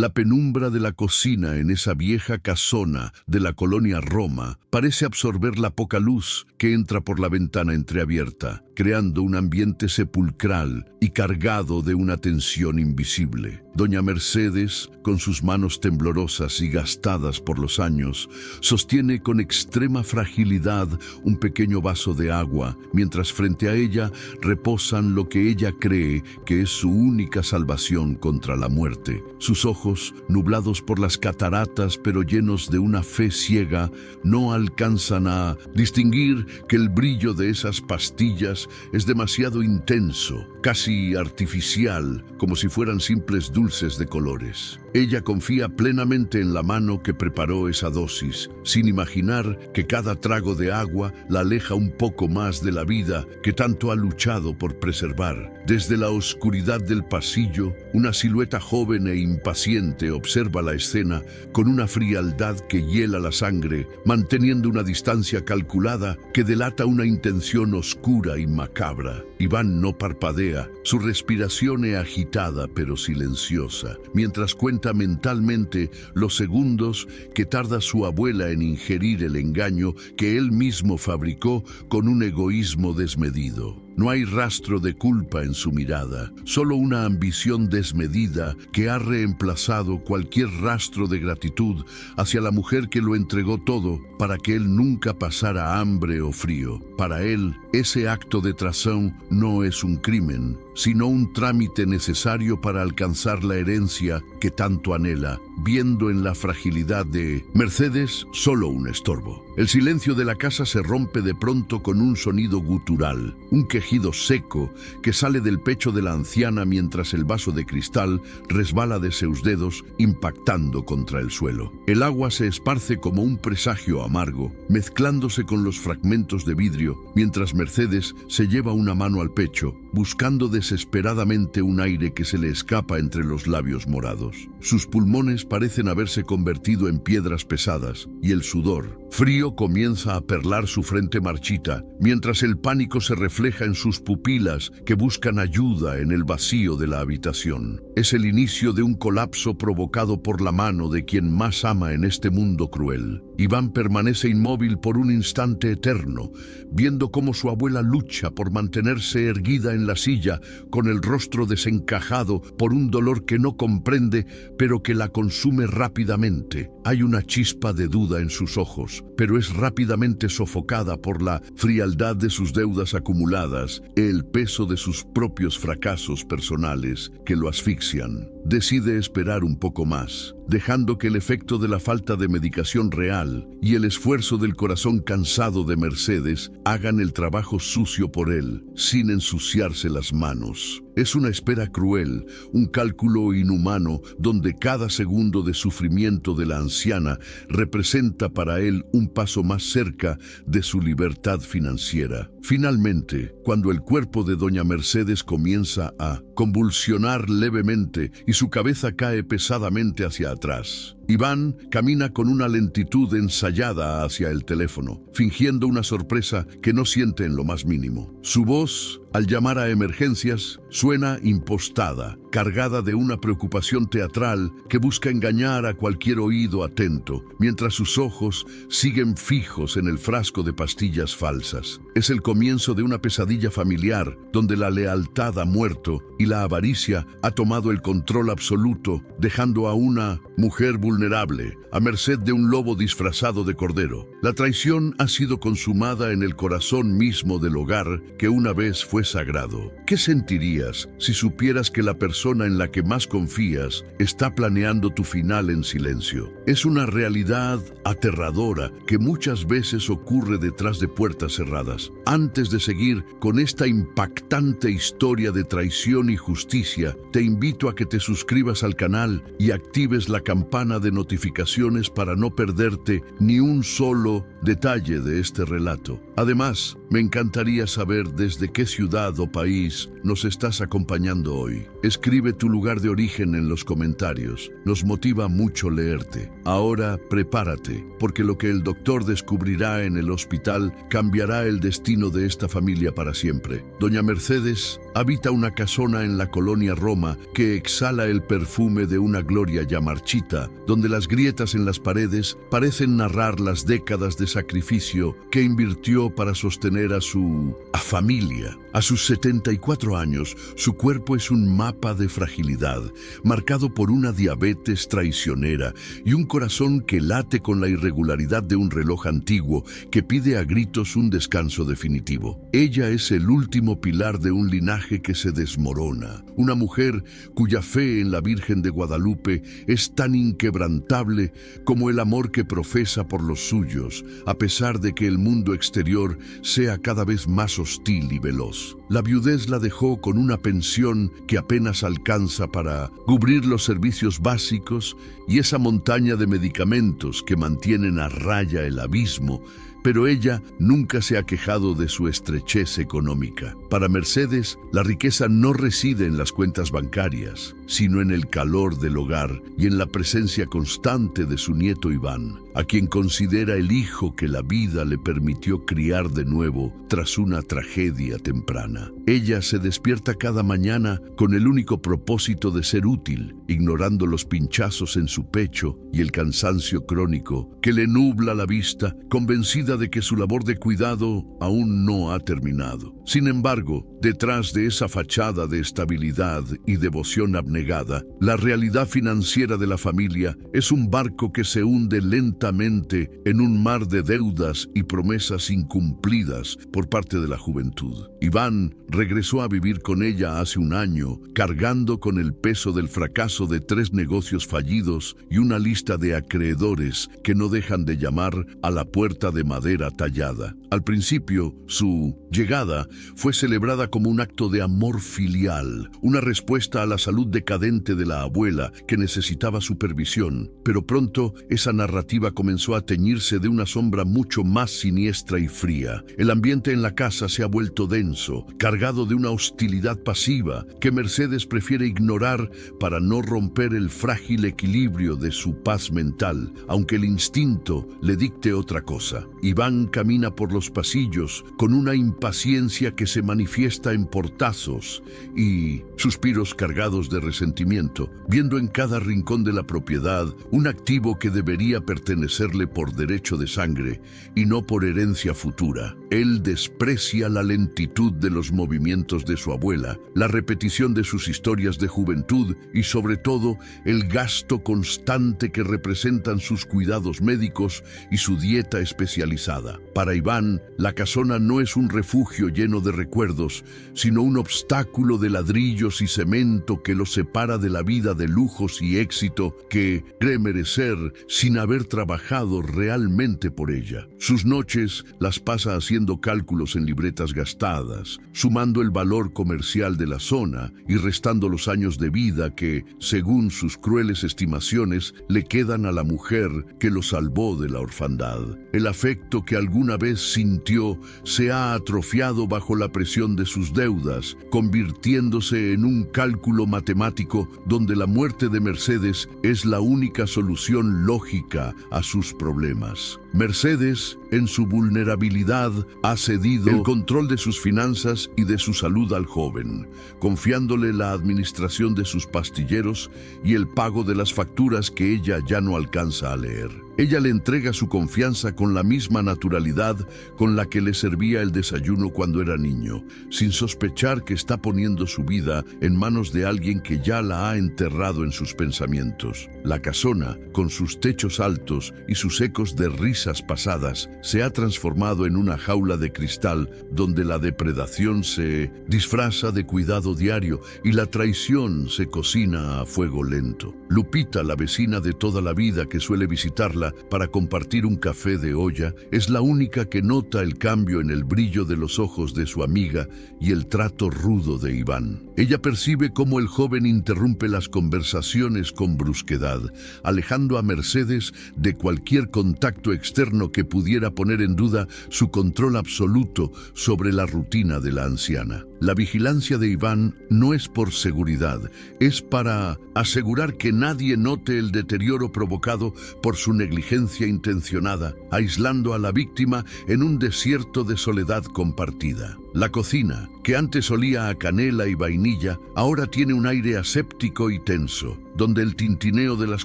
La penumbra de la cocina en esa vieja casona de la colonia Roma parece absorber la poca luz que entra por la ventana entreabierta, creando un ambiente sepulcral y cargado de una tensión invisible. Doña Mercedes, con sus manos temblorosas y gastadas por los años, sostiene con extrema fragilidad un pequeño vaso de agua, mientras frente a ella reposan lo que ella cree que es su única salvación contra la muerte. Sus ojos, nublados por las cataratas pero llenos de una fe ciega, no alcanzan a distinguir que el brillo de esas pastillas es demasiado intenso, casi artificial, como si fueran simples dulces de colores. Ella confía plenamente en la mano que preparó esa dosis, sin imaginar que cada trago de agua la aleja un poco más de la vida que tanto ha luchado por preservar. Desde la oscuridad del pasillo, una silueta joven e impaciente observa la escena con una frialdad que hiela la sangre, manteniendo una distancia calculada que delata una intención oscura y macabra. Iván no parpadea, su respiración es agitada pero silenciosa, mientras cuenta mentalmente los segundos que tarda su abuela en ingerir el engaño que él mismo fabricó con un egoísmo desmedido. No hay rastro de culpa en su mirada, solo una ambición desmedida que ha reemplazado cualquier rastro de gratitud hacia la mujer que lo entregó todo para que él nunca pasara hambre o frío. Para él, ese acto de traición no es un crimen, sino un trámite necesario para alcanzar la herencia que tanto anhela, viendo en la fragilidad de Mercedes solo un estorbo. El silencio de la casa se rompe de pronto con un sonido gutural, un quejido seco que sale del pecho de la anciana mientras el vaso de cristal resbala de sus dedos, impactando contra el suelo. El agua se esparce como un presagio amargo, mezclándose con los fragmentos de vidrio, mientras Mercedes se lleva una mano al pecho, buscando desesperadamente un aire que se le escapa entre los labios morados. Sus pulmones parecen haberse convertido en piedras pesadas, y el sudor frío comienza a perlar su frente marchita, mientras el pánico se refleja en sus pupilas que buscan ayuda en el vacío de la habitación. Es el inicio de un colapso provocado por la mano de quien más ama en este mundo cruel. Iván permanece inmóvil por un instante eterno, viendo cómo su abuela lucha por mantenerse erguida en la silla, con el rostro desencajado por un dolor que no comprende, pero que la consume rápidamente. Hay una chispa de duda en sus ojos, pero es rápidamente sofocada por la frialdad de sus deudas acumuladas, el peso de sus propios fracasos personales que lo asfixian. Decide esperar un poco más, dejando que el efecto de la falta de medicación real y el esfuerzo del corazón cansado de Mercedes hagan el trabajo sucio por él, sin ensuciarse las manos. Es una espera cruel, un cálculo inhumano donde cada segundo de sufrimiento de la anciana representa para él un paso más cerca de su libertad financiera. Finalmente, cuando el cuerpo de doña Mercedes comienza a convulsionar levemente y su cabeza cae pesadamente hacia atrás, Iván camina con una lentitud ensayada hacia el teléfono, fingiendo una sorpresa que no siente en lo más mínimo. Su voz, al llamar a emergencias, suena impostada, cargada de una preocupación teatral que busca engañar a cualquier oído atento, mientras sus ojos siguen fijos en el frasco de pastillas falsas. Es el comienzo de una pesadilla familiar, donde la lealtad ha muerto y la avaricia ha tomado el control absoluto, dejando a una mujer vulnerable, a merced de un lobo disfrazado de cordero. La traición ha sido consumada en el corazón mismo del hogar que una vez fue sagrado. ¿Qué sentirías si supieras que la persona en la que más confías está planeando tu final en silencio? Es una realidad aterradora que muchas veces ocurre detrás de puertas cerradas. Antes de seguir con esta impactante historia de traición y justicia, te invito a que te suscribas al canal y actives la campana de notificaciones para no perderte ni un solo detalle de este relato. Además, me encantaría saber desde qué ciudad o país nos estás acompañando hoy. Escribe Escribe tu lugar de origen en los comentarios. Nos motiva mucho leerte. Ahora prepárate, porque lo que el doctor descubrirá en el hospital cambiará el destino de esta familia para siempre. Doña Mercedes habita una casona en la colonia Roma que exhala el perfume de una gloria ya marchita, donde las grietas en las paredes parecen narrar las décadas de sacrificio que invirtió para sostener a su familia. A sus 74 años, su cuerpo es un mapa de fragilidad, marcado por una diabetes traicionera y un corazón que late con la irregularidad de un reloj antiguo que pide a gritos un descanso definitivo. Ella es el último pilar de un linaje que se desmorona, una mujer cuya fe en la Virgen de Guadalupe es tan inquebrantable como el amor que profesa por los suyos, a pesar de que el mundo exterior sea cada vez más hostil y veloz. La viudez la dejó con una pensión que apenas alcanza para cubrir los servicios básicos y esa montaña de medicamentos que mantienen a raya el abismo, pero ella nunca se ha quejado de su estrechez económica. Para Mercedes, la riqueza no reside en las cuentas bancarias, sino en el calor del hogar y en la presencia constante de su nieto Iván, a quien considera el hijo que la vida le permitió criar de nuevo tras una tragedia temprana. Ella se despierta cada mañana con el único propósito de ser útil, ignorando los pinchazos en su pecho y el cansancio crónico que le nubla la vista, convencida de que su labor de cuidado aún no ha terminado. Sin embargo, detrás de esa fachada de estabilidad y devoción abnegada, la realidad financiera de la familia es un barco que se hunde lentamente en un mar de deudas y promesas incumplidas por parte de la juventud. Iván regresó a vivir con ella hace un año, cargando con el peso del fracaso de 3 negocios fallidos y una lista de acreedores que no dejan de llamar a la puerta de madera tallada. Al principio, su llegada fue celebrada como un acto de amor filial, una respuesta a la salud decadente de la abuela que necesitaba supervisión, pero pronto esa narrativa comenzó a teñirse de una sombra mucho más siniestra y fría. El ambiente en la casa se ha vuelto denso, cargado de una hostilidad pasiva que Mercedes prefiere ignorar para no romper el frágil equilibrio de su paz mental, aunque el instinto le dicte otra cosa. Iván camina por los pasillos con una impaciencia que se manifiesta en portazos y suspiros cargados de resentimiento, viendo en cada rincón de la propiedad un activo que debería pertenecerle por derecho de sangre y no por herencia futura. Él desprecia la lentitud de los movimientos de su abuela, la repetición de sus historias de juventud y sobre todo el gasto constante que representan sus cuidados médicos y su dieta especializada. Para Iván, la casona no es un refugio lleno de recuerdos, sino un obstáculo de ladrillos y cemento que lo separa de la vida de lujos y éxito que cree merecer sin haber trabajado realmente por ella. Sus noches las pasa haciendo cálculos en libretas gastadas, sumando el valor comercial de la zona y restando los años de vida que, según sus crueles estimaciones, le quedan a la mujer que lo salvó de la orfandad. El afecto que alguna vez sintió se ha atrofiado bajo la presión de sus deudas, convirtiéndose en un cálculo matemático donde la muerte de Mercedes es la única solución lógica a sus problemas. Mercedes, en su vulnerabilidad, ha cedido el control de sus finanzas y de su salud al joven, confiándole la administración de sus pastilleros y el pago de las facturas que ella ya no alcanza a leer. Ella le entrega su confianza con la misma naturalidad con la que le servía el desayuno cuando era niño, sin sospechar que está poniendo su vida en manos de alguien que ya la ha enterrado en sus pensamientos. La casona, con sus techos altos y sus ecos de risas pasadas, se ha transformado en una jaula de cristal donde la depredación se disfraza de cuidado diario y la traición se cocina a fuego lento. Lupita, la vecina de toda la vida que suele visitarla, sentarla para compartir un café de olla, es la única que nota el cambio en el brillo de los ojos de su amiga y el trato rudo de Iván. Ella percibe cómo el joven interrumpe las conversaciones con brusquedad, alejando a Mercedes de cualquier contacto externo que pudiera poner en duda su control absoluto sobre la rutina de la anciana. La vigilancia de Iván no es por seguridad, es para asegurar que nadie note el deterioro provocado por su negligencia intencionada, aislando a la víctima en un desierto de soledad compartida. La cocina, que antes olía a canela y vainilla, ahora tiene un aire aséptico y tenso, donde el tintineo de las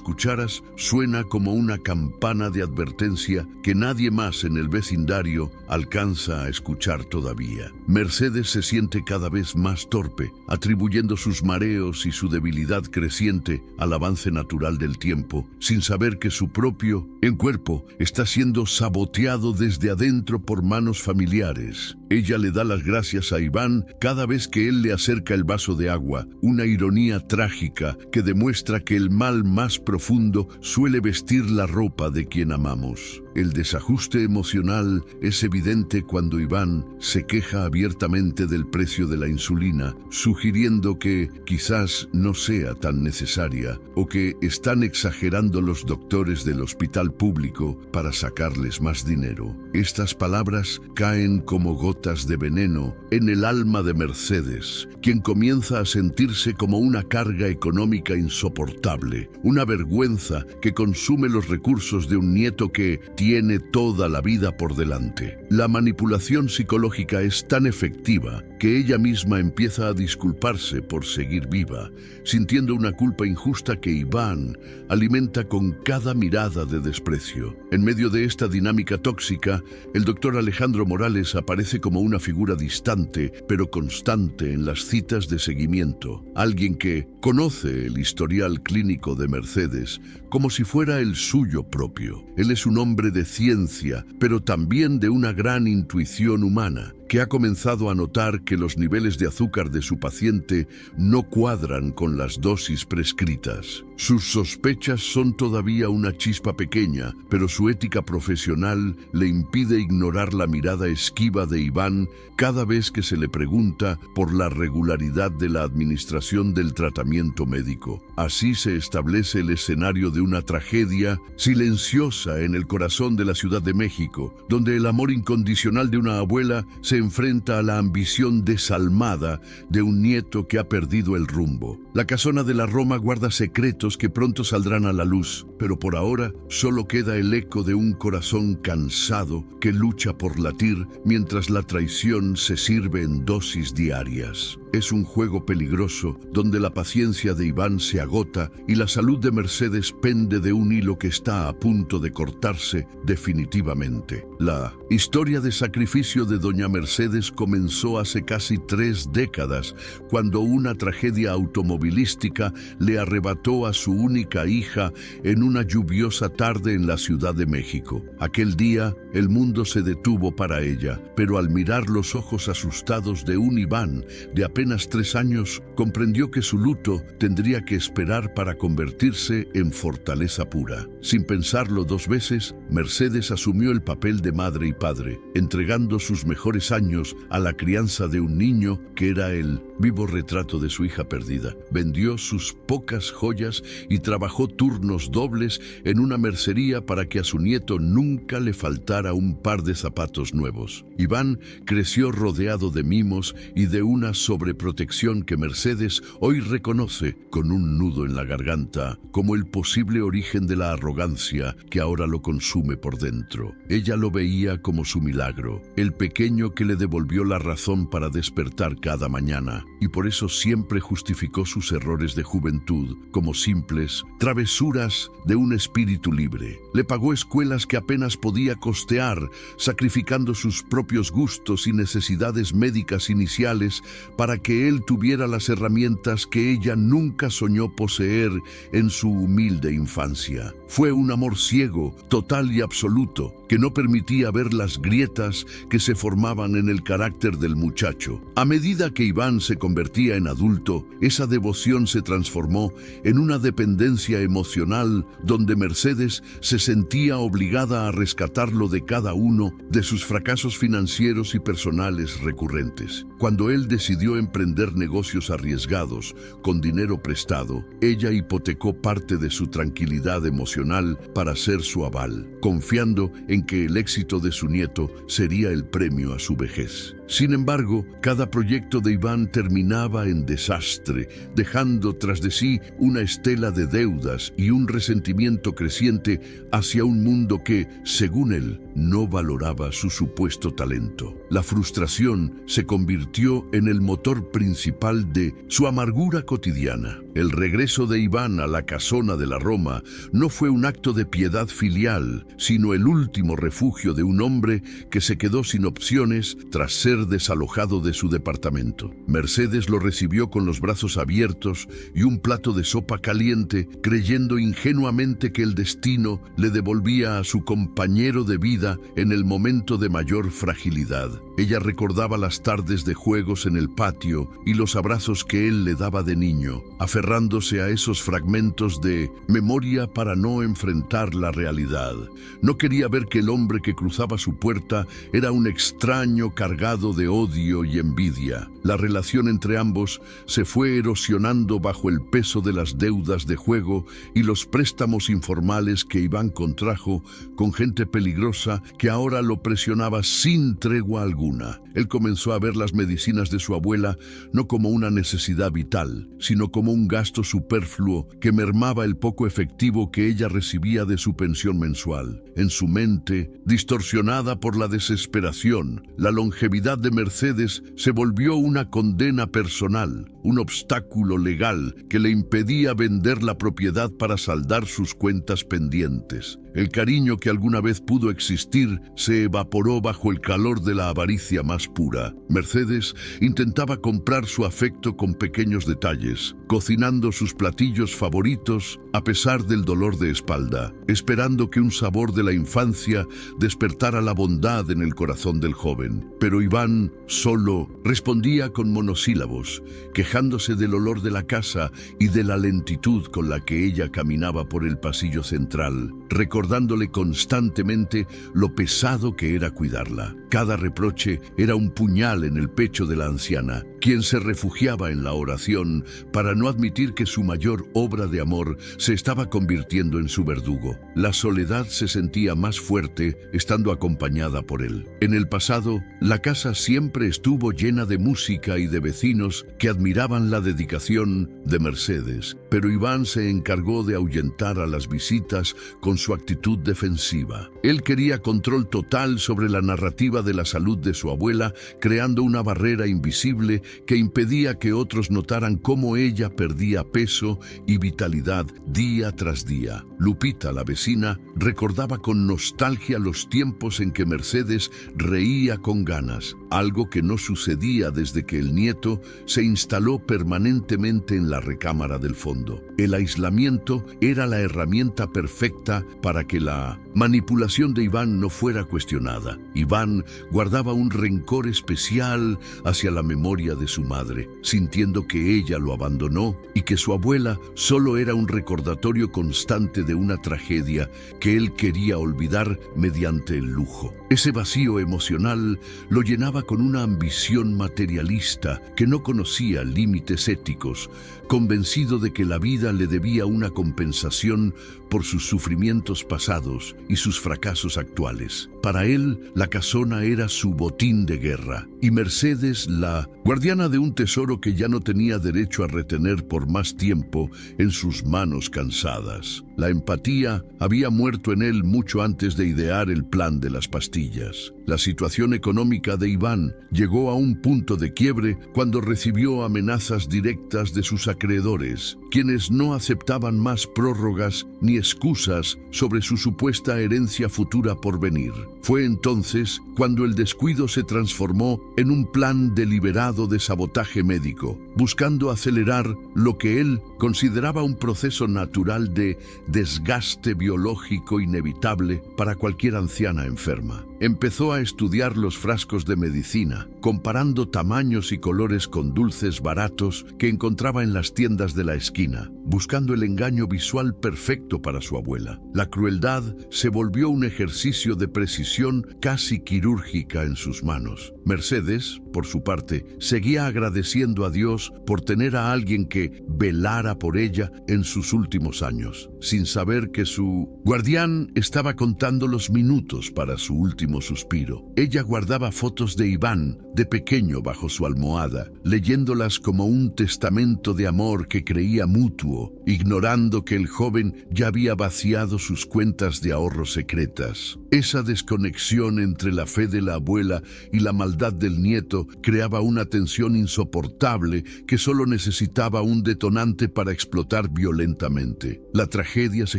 cucharas suena como una campana de advertencia que nadie más en el vecindario alcanza a escuchar todavía. Mercedes se siente cada vez más torpe, atribuyendo sus mareos y su debilidad creciente al avance natural del tiempo, sin saber que su propio cuerpo está siendo saboteado desde adentro por manos familiares. Ella le da las gracias a Iván cada vez que él le acerca el vaso de agua, una ironía trágica que demuestra que el mal más profundo suele vestir la ropa de quien amamos. El desajuste emocional es evidente cuando Iván se queja abiertamente del precio de la insulina, sugiriendo que quizás no sea tan necesaria o que están exagerando los doctores del hospital público para sacarles más dinero. Estas palabras caen como gotas de veneno en el alma de Mercedes, quien comienza a sentirse como una carga económica insoportable, una vergüenza que consume los recursos de un nieto que tiene toda la vida por delante. La manipulación psicológica es tan efectiva que ella misma empieza a disculparse por seguir viva, sintiendo una culpa injusta que Iván alimenta con cada mirada de desprecio. En medio de esta dinámica tóxica, el doctor Alejandro Morales aparece como una figura distante pero constante en las citas de seguimiento, alguien que conoce el historial clínico de Mercedes como si fuera el suyo propio. Él es un hombre de ciencia, pero también de una gran intuición humana, que ha comenzado a notar que los niveles de azúcar de su paciente no cuadran con las dosis prescritas. Sus sospechas son todavía una chispa pequeña, pero su ética profesional le impide ignorar la mirada esquiva de Iván cada vez que se le pregunta por la regularidad de la administración del tratamiento médico. Así se establece el escenario de una tragedia silenciosa en el corazón de la Ciudad de México, donde el amor incondicional de una abuela se enfrenta a la ambición desalmada de un nieto que ha perdido el rumbo. La casona de la Roma guarda secretos que pronto saldrán a la luz, pero por ahora solo queda el eco de un corazón cansado que lucha por latir mientras la traición se sirve en dosis diarias. Es un juego peligroso donde la paciencia de Iván se agota y la salud de Mercedes pende de un hilo que está a punto de cortarse definitivamente. La historia de sacrificio de doña Mercedes comenzó hace casi 3 décadas, cuando una tragedia automovilística le arrebató a su única hija en una lluviosa tarde en la Ciudad de México. Aquel día, el mundo se detuvo para ella, pero al mirar los ojos asustados de un Iván de apenas 3 años, comprendió que su luto tendría que esperar para convertirse en fortaleza pura. Sin pensarlo 2 veces, Mercedes asumió el papel de madre y padre, entregando sus mejores años a la crianza de un niño que era el vivo retrato de su hija perdida. Vendió sus pocas joyas y trabajó turnos dobles en una mercería para que a su nieto nunca le faltara un par de zapatos nuevos. Iván creció rodeado de mimos y de una sobreprotección que Mercedes hoy reconoce con un nudo en la garganta como el posible origen de la arrogancia que ahora lo consume por dentro. Ella lo veía como su milagro, el pequeño que le devolvió la razón para despertar cada mañana, y por eso siempre justificó sus errores de juventud como simples travesuras de un espíritu libre. Le pagó escuelas que apenas podía costear, sacrificando sus propios gustos y necesidades médicas iniciales para que él tuviera las herramientas que ella nunca soñó poseer en su humilde infancia. Fue un amor ciego, total y absoluto, que no permitía ver las grietas que se formaban en el carácter del muchacho. A medida que Iván se convertía en adulto, esa devoción se transformó en una dependencia emocional donde Mercedes se sentía obligada a rescatarlo de cada uno de sus fracasos financieros y personales recurrentes. Cuando él decidió emprender negocios arriesgados con dinero prestado, ella hipotecó parte de su tranquilidad emocional para ser su aval, confiando en que el éxito de su nieto sería el premio a su vejez. Sin embargo, cada proyecto de Iván terminaba en desastre, dejando tras de sí una estela de deudas y un resentimiento creciente hacia un mundo que, según él, no valoraba su supuesto talento. La frustración se convirtió en el motor principal de su amargura cotidiana. El regreso de Iván a la casona de la Roma no fue un acto de piedad filial, sino el último refugio de un hombre que se quedó sin opciones tras ser desalojado de su departamento. Mercedes lo recibió con los brazos abiertos y un plato de sopa caliente, creyendo ingenuamente que el destino le devolvía a su compañero de vida en el momento de mayor fragilidad. Ella recordaba las tardes de juegos en el patio y los abrazos que él le daba de niño, aferrándose a esos fragmentos de memoria para no enfrentar la realidad. No quería ver que el hombre que cruzaba su puerta era un extraño cargado de odio y envidia. La relación entre ambos se fue erosionando bajo el peso de las deudas de juego y los préstamos informales que Iván contrajo con gente peligrosa que ahora lo presionaba sin tregua alguna. Él comenzó a ver las medicinas de su abuela no como una necesidad vital, sino como un gasto superfluo que mermaba el poco efectivo que ella recibía de su pensión mensual. En su mente, distorsionada por la desesperación, la longevidad de Mercedes se volvió una condena personal, un obstáculo legal que le impedía vender la propiedad para saldar sus cuentas pendientes. El cariño que alguna vez pudo existir se evaporó bajo el calor de la avaricia más pura. Mercedes intentaba comprar su afecto con pequeños detalles, cocinando sus platillos favoritos a pesar del dolor de espalda, esperando que un sabor de la infancia despertara la bondad en el corazón del joven. Pero Iván solo respondía con monosílabos, quejándose del olor de la casa y de la lentitud con la que ella caminaba por el pasillo central, recordándole constantemente lo pesado que era cuidarla. Cada reproche era un puñal en el pecho de la anciana, quien se refugiaba en la oración para no admitir que su mayor obra de amor se estaba convirtiendo en su verdugo. La soledad se sentía más fuerte estando acompañada por él. En el pasado, la casa siempre estuvo llena de música y de vecinos que admiraban la dedicación de Mercedes, pero Iván se encargó de ahuyentar a las visitas con su actitud defensiva. Él quería control total sobre la narrativa de la salud de su abuela, creando una barrera invisible que impedía que otros notaran cómo ella perdía peso y vitalidad día tras día. Lupita, la vecina, recordaba con nostalgia los tiempos en que Mercedes reía con ganas, algo que no sucedía desde que el nieto se instaló permanentemente en la recámara del fondo. El aislamiento era la herramienta perfecta para que la manipulación de Iván no fuera cuestionada. Iván guardaba un rencor especial hacia la memoria de su madre, sintiendo que ella lo abandonó y que su abuela solo era un recordatorio constante de una tragedia que él quería olvidar mediante el lujo. Ese vacío emocional lo llenaba con una ambición materialista que no conocía límites éticos, convencido de que la vida le debía una compensación por sus sufrimientos pasados y sus fracasos actuales. Para él, la casona era su botín de guerra, y Mercedes, la guardiana de un tesoro que ya no tenía derecho a retener por más tiempo en sus manos cansadas. La empatía había muerto en él mucho antes de idear el plan de las pastillas. La situación económica de Iván llegó a un punto de quiebre cuando recibió amenazas directas de sus acreedores, quienes no aceptaban más prórrogas ni excusas sobre su supuesta herencia futura por venir. Fue entonces cuando el descuido se transformó en un plan deliberado de sabotaje médico, buscando acelerar lo que él consideraba un proceso natural de desgaste biológico inevitable para cualquier anciana enferma. Empezó a estudiar los frascos de medicina, comparando tamaños y colores con dulces baratos que encontraba en las tiendas de la esquina, buscando el engaño visual perfecto para su abuela. La crueldad se volvió un ejercicio de precisión casi quirúrgica en sus manos. Mercedes, por su parte, seguía agradeciendo a Dios por tener a alguien que velara por ella en sus últimos años, sin saber que su guardián estaba contando los minutos para su último suspiro. Ella guardaba fotos de Iván de pequeño bajo su almohada, leyéndolas como un testamento de amor que creía mutuo, ignorando que el joven ya había vaciado sus cuentas de ahorros secretas. Esa desconexión entre la fe de la abuela y la maldad del nieto creaba una tensión insoportable que solo necesitaba un detonante para explotar violentamente. La tragedia se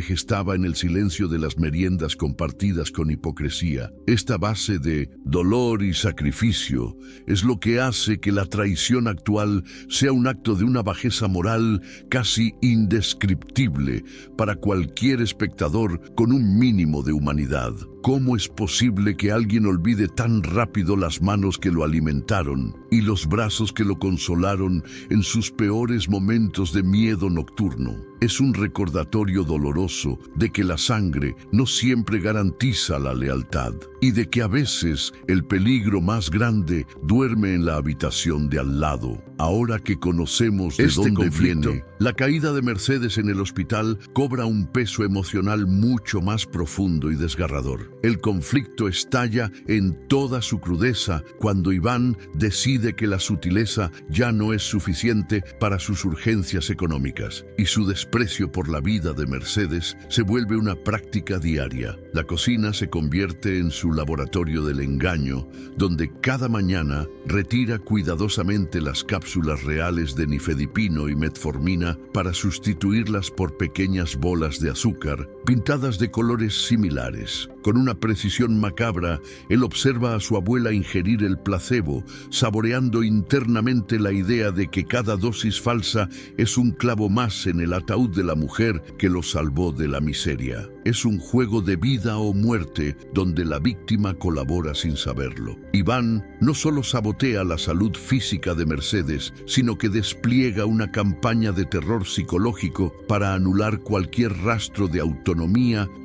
gestaba en el silencio de las meriendas compartidas con hipocresía. Esta base de dolor y sacrificio es lo que hace que la traición actual sea un acto de una bajeza moral casi indescriptible para cualquier espectador con un mínimo de humanidad. ¿Cómo es posible que alguien olvide tan rápido las manos que lo alimentaron y los brazos que lo consolaron en sus peores momentos de miedo nocturno? Es un recordatorio doloroso de que la sangre no siempre garantiza la lealtad y de que a veces el peligro más grande duerme en la habitación de al lado. Ahora que conocemos de dónde viene, la caída de Mercedes en el hospital cobra un peso emocional mucho más profundo y desgarrador. El conflicto estalla en toda su crudeza cuando Iván decide que la sutileza ya no es suficiente para sus urgencias económicas y su desprecio por la vida de Mercedes se vuelve una práctica diaria. La cocina se convierte en su laboratorio del engaño, donde cada mañana retira cuidadosamente las cápsulas reales de nifedipino y metformina para sustituirlas por pequeñas bolas de azúcar pintadas de colores similares. Con una precisión macabra, él observa a su abuela ingerir el placebo, saboreando internamente la idea de que cada dosis falsa es un clavo más en el ataúd de la mujer que lo salvó de la miseria. Es un juego de vida o muerte donde la víctima colabora sin saberlo. Iván no solo sabotea la salud física de Mercedes, sino que despliega una campaña de terror psicológico para anular cualquier rastro de autonomía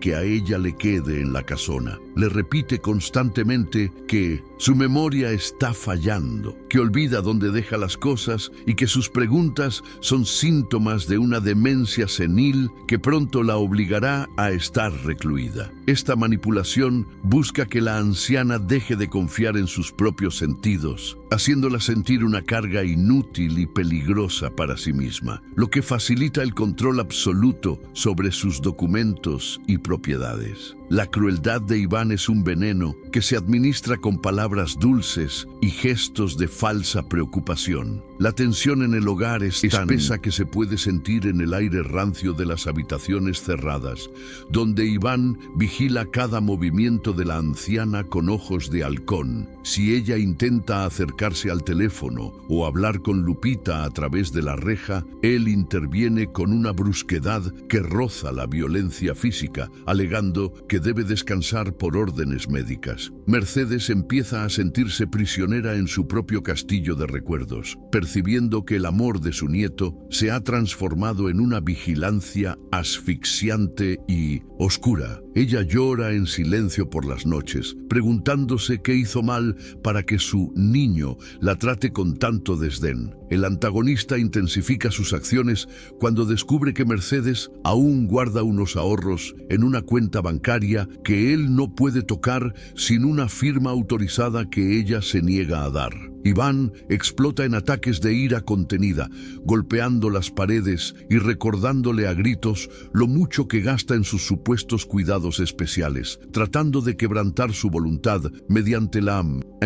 que a ella le quede en la casona. Le repite constantemente que su memoria está fallando, que olvida dónde deja las cosas y que sus preguntas son síntomas de una demencia senil que pronto la obligará a estar recluida. Esta manipulación busca que la anciana deje de confiar en sus propios sentidos, haciéndola sentir una carga inútil y peligrosa para sí misma, lo que facilita el control absoluto sobre sus documentos y propiedades. La crueldad de Iván es un veneno que se administra con palabras dulces y gestos de falsa preocupación. La tensión en el hogar es tan espesa que se puede sentir en el aire rancio de las habitaciones cerradas, donde Iván vigila cada movimiento de la anciana con ojos de halcón. Si ella intenta acercarse al teléfono o hablar con Lupita a través de la reja, él interviene con una brusquedad que roza la violencia física, alegando que debe descansar por órdenes médicas. Mercedes empieza a sentirse prisionera en su propio castillo de recuerdos, percibiendo que el amor de su nieto se ha transformado en una vigilancia asfixiante y oscura. Ella llora en silencio por las noches, preguntándose qué hizo mal para que su niño la trate con tanto desdén. El antagonista intensifica sus acciones cuando descubre que Mercedes aún guarda unos ahorros en una cuenta bancaria que él no puede tocar sin una firma autorizada que ella se niega a dar. Iván explota en ataques de ira contenida, golpeando las paredes y recordándole a gritos lo mucho que gasta en sus supuestos cuidados especiales, tratando de quebrantar su voluntad mediante la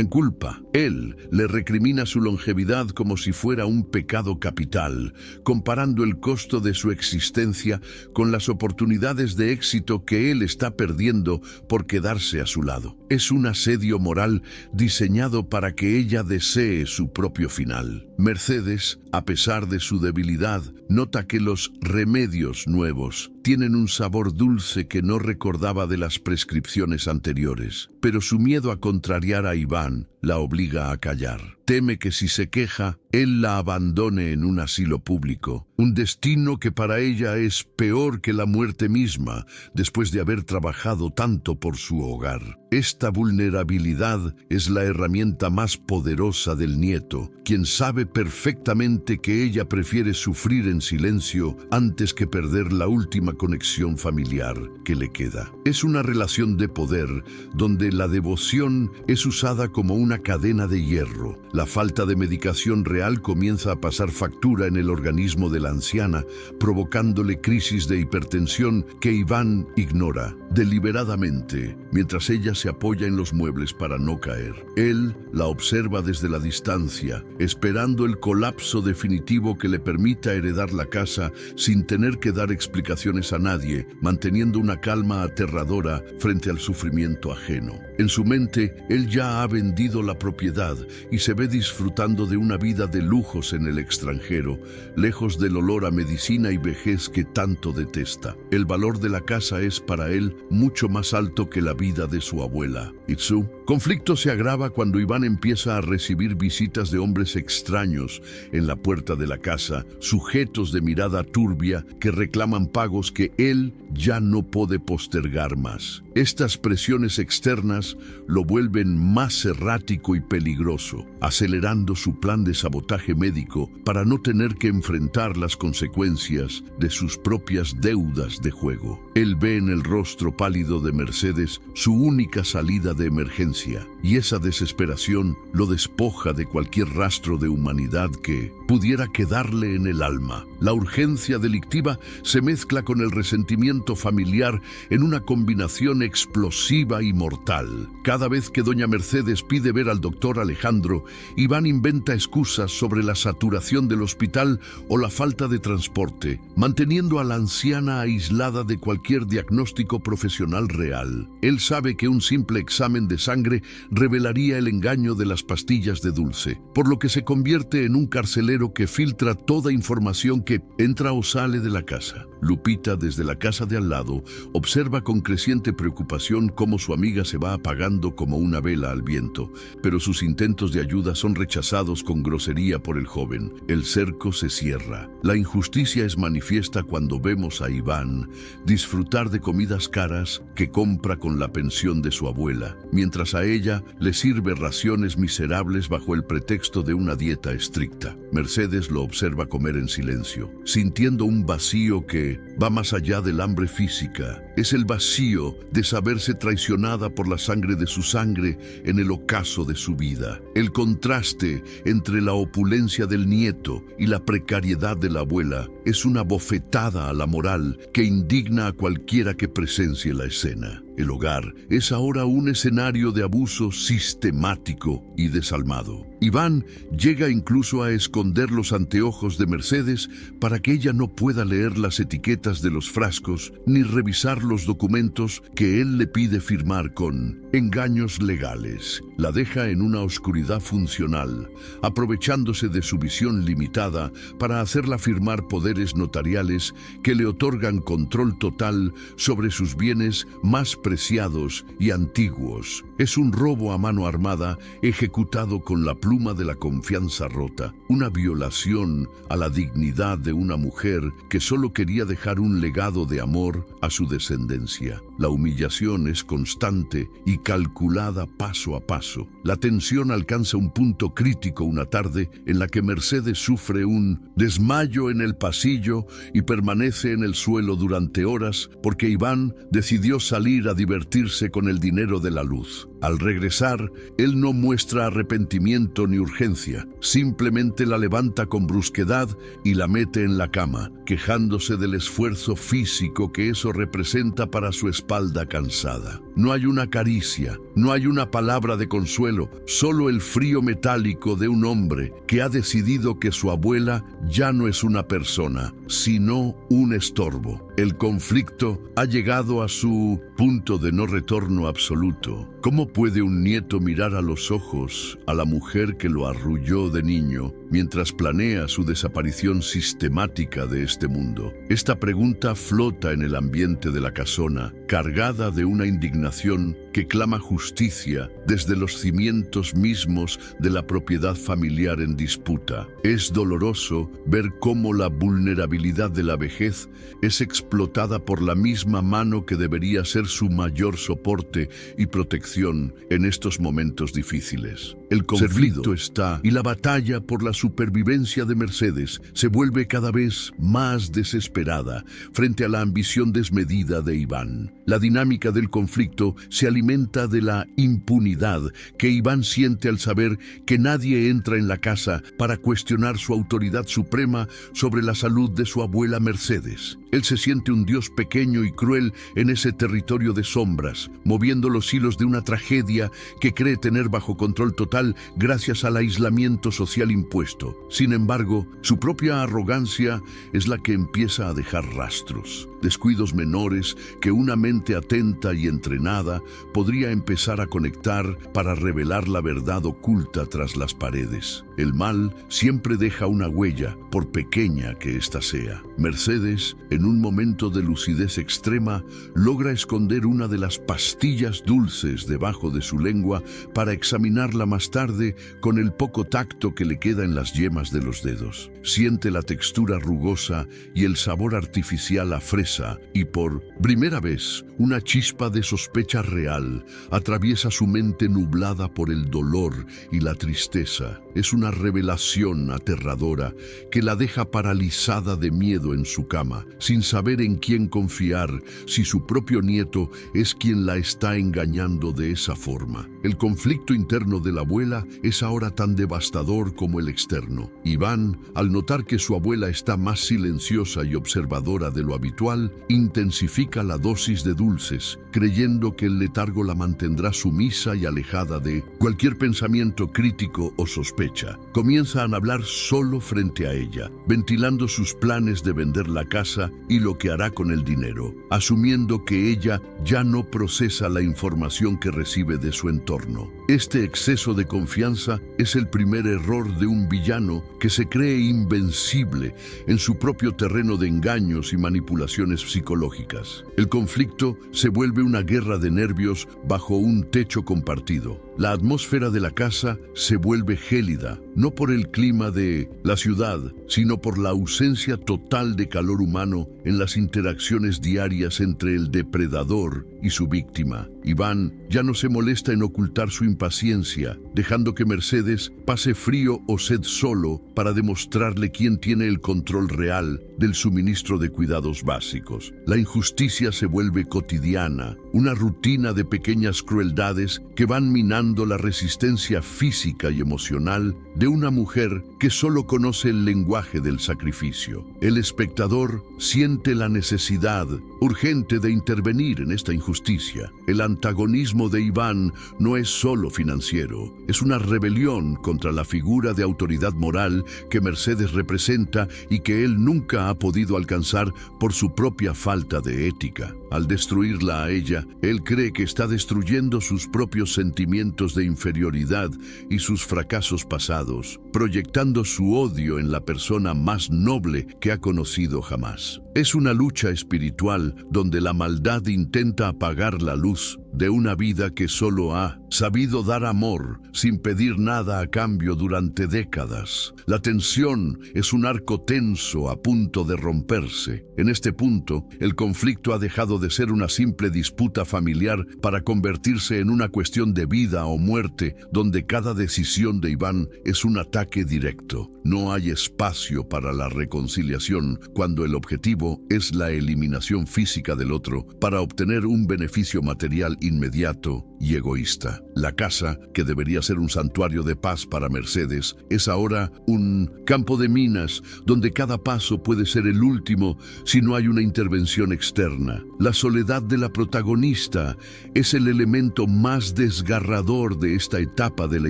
culpa. Él le recrimina su longevidad como si fuera un pecado capital, comparando el costo de su existencia con las oportunidades de éxito que él está perdiendo por quedarse a su lado. Es un asedio moral diseñado para que ella desee su propio final. Mercedes, a pesar de su debilidad, nota que los remedios nuevos tienen un sabor dulce que no recordaba de las prescripciones anteriores, pero su miedo a contrariar a Iván la obliga a callar. Teme que si se queja, él la abandone en un asilo público, un destino que para ella es peor que la muerte misma, después de haber trabajado tanto por su hogar. Esta vulnerabilidad es la herramienta más poderosa del nieto, quien sabe perfectamente que ella prefiere sufrir en silencio antes que perder la última conexión familiar que le queda. Es una relación de poder donde la devoción es usada como una cadena de hierro. La falta de medicación real comienza a pasar factura en el organismo de la anciana, provocándole crisis de hipertensión que Iván ignora deliberadamente, mientras ella se apoya en los muebles para no caer. Él la observa desde la distancia, esperando el colapso definitivo que le permita heredar la casa sin tener que dar explicaciones a nadie, manteniendo una calma aterradora frente al sufrimiento ajeno. En su mente, él ya ha vendido la propiedad y se ve disfrutando de una vida de lujos en el extranjero, lejos del olor a medicina y vejez que tanto detesta. El valor de la casa es para él mucho más alto que la vida de su abuela. Su conflicto se agrava cuando Iván empieza a recibir visitas de hombres extraños en la puerta de la casa, sujetos de mirada turbia que reclaman pagos que él ya no puede postergar más. Estas presiones externas lo vuelven más errático y peligroso, acelerando su plan de sabotaje médico para no tener que enfrentar las consecuencias de sus propias deudas de juego. Él ve en el rostro pálido de Mercedes su única salida de emergencia, y esa desesperación lo despoja de cualquier rastro de humanidad que pudiera quedarle en el alma. La urgencia delictiva se mezcla con el resentimiento familiar en una combinación explosiva y mortal. Cada vez que doña Mercedes pide ver al doctor Alejandro, Iván inventa excusas sobre la saturación del hospital o la falta de transporte, manteniendo a la anciana aislada de cualquier diagnóstico profesional real. Él sabe que un simple examen de sangre revelaría el engaño de las pastillas de dulce, por lo que se convierte en un carcelero que filtra toda información que entra o sale de la casa. Lupita, desde la casa de al lado, observa con creciente preocupación cómo su amiga se va apagando como una vela al viento, pero sus intentos de ayuda son rechazados con grosería por el joven. El cerco se cierra. La injusticia es manifiesta cuando vemos a Iván disfrutar de comidas caras que compra con la pensión de su abuela, mientras a ella le sirve raciones miserables bajo el pretexto de una dieta estricta. Mercedes lo observa comer en silencio, sintiendo un vacío que va más allá del hambre física. Es el vacío de saberse traicionada por la sangre de su sangre en el ocaso de su vida. El contraste entre la opulencia del nieto y la precariedad de la abuela es una bofetada a la moral que indigna a cualquiera que presencie la escena. El hogar es ahora un escenario de abuso sistemático y desalmado. Iván llega incluso a esconder los anteojos de Mercedes para que ella no pueda leer las etiquetas de los frascos ni revisar los documentos que él le pide firmar con engaños legales. La deja en una oscuridad funcional, aprovechándose de su visión limitada para hacerla firmar poderes notariales que le otorgan control total sobre sus bienes más preciados y antiguos. Es un robo a mano armada ejecutado con la pluma de la confianza rota, una violación a la dignidad de una mujer que solo quería dejar un legado de amor a su descendencia. La humillación es constante y calculada paso a paso. La tensión alcanza un punto crítico una tarde en la que Mercedes sufre un desmayo en el pasillo y permanece en el suelo durante horas porque Iván decidió salir a divertirse con el dinero de la luz. Al regresar, él no muestra arrepentimiento ni urgencia, simplemente la levanta con brusquedad y la mete en la cama, quejándose del esfuerzo físico que eso representa para su espalda cansada. No hay una caricia, no hay una palabra de consuelo, solo el frío metálico de un hombre que ha decidido que su abuela ya no es una persona, sino un estorbo. El conflicto ha llegado a su punto de no retorno absoluto. ¿Cómo puede un nieto mirar a los ojos a la mujer que lo arrulló de niño mientras planea su desaparición sistemática de este mundo. Esta pregunta flota en el ambiente de la casona, cargada de una indignación que clama justicia desde los cimientos mismos de la propiedad familiar en disputa. Es doloroso ver cómo la vulnerabilidad de la vejez es explotada por la misma mano que debería ser su mayor soporte y protección en estos momentos difíciles. El conflicto está y la batalla por la supervivencia de Mercedes se vuelve cada vez más desesperada frente a la ambición desmedida de Iván. La dinámica del conflicto se alimenta de la impunidad que Iván siente al saber que nadie entra en la casa para cuestionar su autoridad suprema sobre la salud de su abuela Mercedes. Él se siente un dios pequeño y cruel en ese territorio de sombras, moviendo los hilos de una tragedia que cree tener bajo control total gracias al aislamiento social impuesto. Sin embargo, su propia arrogancia es la que empieza a dejar rastros, descuidos menores que una mente atenta y entrenada podría empezar a conectar para revelar la verdad oculta tras las paredes. El mal siempre deja una huella, por pequeña que ésta sea. Mercedes, en un momento de lucidez extrema, logra esconder una de las pastillas dulces debajo de su lengua para examinarla más tarde con el poco tacto que le queda en las yemas de los dedos. Siente la textura rugosa y el sabor artificial a fresa y por primera vez una chispa de sospecha real atraviesa su mente nublada por el dolor y la tristeza. Es una revelación aterradora que la deja paralizada de miedo en su cama, sin saber en quién confiar, si su propio nieto es quien la está engañando de esa forma. El conflicto interno de la abuela es ahora tan devastador como el externo. Iván, al notar que su abuela está más silenciosa y observadora de lo habitual, intensifica la dosis de dulces, creyendo que el letargo la mantendrá sumisa y alejada de cualquier pensamiento crítico o sospecha. Comienzan a hablar solo frente a ella, ventilando sus planes de vender la casa y lo que hará con el dinero, asumiendo que ella ya no procesa la información que recibe de su entorno. Este exceso de confianza es el primer error de un villano que se cree invencible en su propio terreno de engaños y manipulaciones psicológicas. El conflicto se vuelve una guerra de nervios bajo un techo compartido. La atmósfera de la casa se vuelve gélida, no por el clima de la ciudad, sino por la ausencia total de calor humano en las interacciones diarias entre el depredador y su víctima. Iván ya no se molesta en ocultar su impaciencia, dejando que Mercedes pase frío o sed solo para demostrarle quién tiene el control real del suministro de cuidados básicos. La injusticia se vuelve cotidiana, una rutina de pequeñas crueldades que van minando la resistencia física y emocional de una mujer que solo conoce el lenguaje del sacrificio. El espectador siente la necesidad urgente de intervenir en esta injusticia. El antagonismo de Iván no es solo financiero, es una rebelión contra la figura de autoridad moral que Mercedes representa y que él nunca ha podido alcanzar por su propia falta de ética. Al destruirla a ella, él cree que está destruyendo sus propios sentimientos de inferioridad y sus fracasos pasados, proyectando su odio en la persona más noble que ha conocido jamás. Es una lucha espiritual donde la maldad intenta apagar la luz de una vida que solo ha sabido dar amor sin pedir nada a cambio durante décadas. La tensión es un arco tenso a punto de romperse. En este punto, el conflicto ha dejado de ser una simple disputa familiar para convertirse en una cuestión de vida o muerte, donde cada decisión de Iván es un ataque directo. No hay espacio para la reconciliación cuando el objetivo es la eliminación física del otro para obtener un beneficio material inmediato y egoísta. La casa, que debería ser un santuario de paz para Mercedes, es ahora un campo de minas donde cada paso puede ser el último si no hay una intervención externa. La soledad de la protagonista es el elemento más desgarrador de esta etapa de la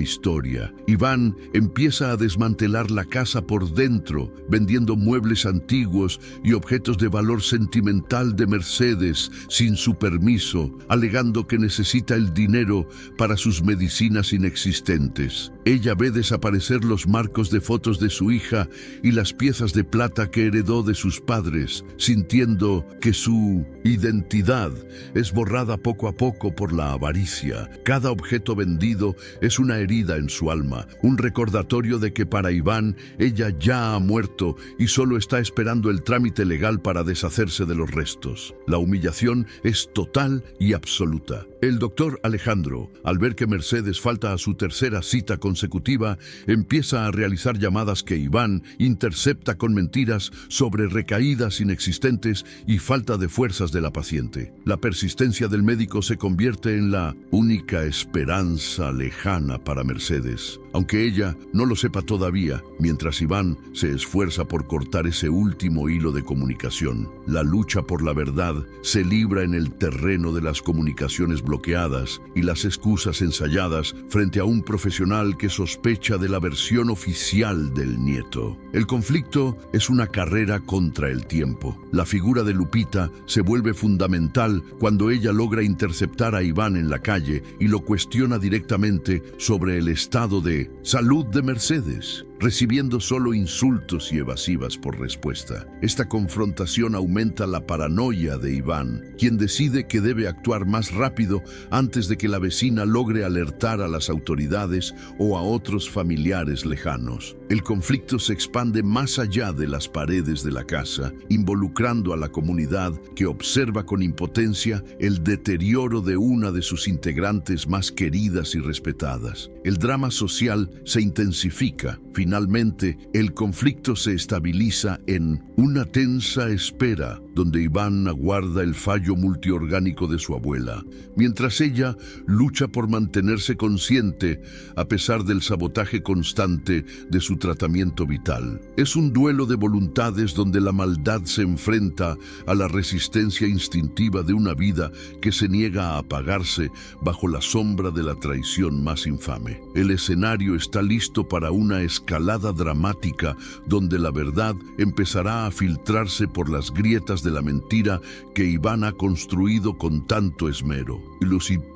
historia. Iván empieza a desmantelar la casa por dentro, vendiendo muebles antiguos y objetos de valor sentimental de Mercedes sin su permiso, alegando que necesita el dinero para sus medicinas inexistentes. ella ve desaparecer los marcos de fotos de su hija y las piezas de plata que heredó de sus padres, sintiendo que su identidad es borrada poco a poco por la avaricia. Cada objeto vendido es una herida en su alma, un recordatorio de que para Iván ella ya ha muerto y solo está esperando el trámite legal para deshacerse de los restos. La humillación es total y absoluta. El doctor Alejandro, al ver que Mercedes falta a su tercera cita consecutiva, empieza a realizar llamadas que Iván intercepta con mentiras sobre recaídas inexistentes y falta de fuerzas de la paciente. La persistencia del médico se convierte en la única esperanza lejana para Mercedes, aunque ella no lo sepa todavía, mientras Iván se esfuerza por cortar ese último hilo de comunicación. La lucha por la verdad se libra en el terreno de las comunicaciones bloqueadas y las excusas ensayadas frente a un profesional que sospecha de la versión oficial del nieto. El conflicto es una carrera contra el tiempo. La figura de Lupita se vuelve fundamental cuando ella logra interceptar a Iván en la calle y lo cuestiona directamente sobre el estado de salud de Mercedes, recibiendo solo insultos y evasivas por respuesta. Esta confrontación aumenta la paranoia de Iván, quien decide que debe actuar más rápido antes de que la vecina logre alertar a las autoridades o a otros familiares lejanos. El conflicto se expande más allá de las paredes de la casa, involucrando a la comunidad que observa con impotencia el deterioro de una de sus integrantes más queridas y respetadas. El drama social se intensifica. Finalmente, el conflicto se estabiliza en una tensa espera, donde Iván aguarda el fallo multiorgánico de su abuela, mientras ella lucha por mantenerse consciente a pesar del sabotaje constante de su tratamiento vital. Es un duelo de voluntades donde la maldad se enfrenta a la resistencia instintiva de una vida que se niega a apagarse bajo la sombra de la traición más infame. El escenario está listo para una escalada dramática donde la verdad empezará a filtrarse por las grietas de la mentira que Iván ha construido con tanto esmero.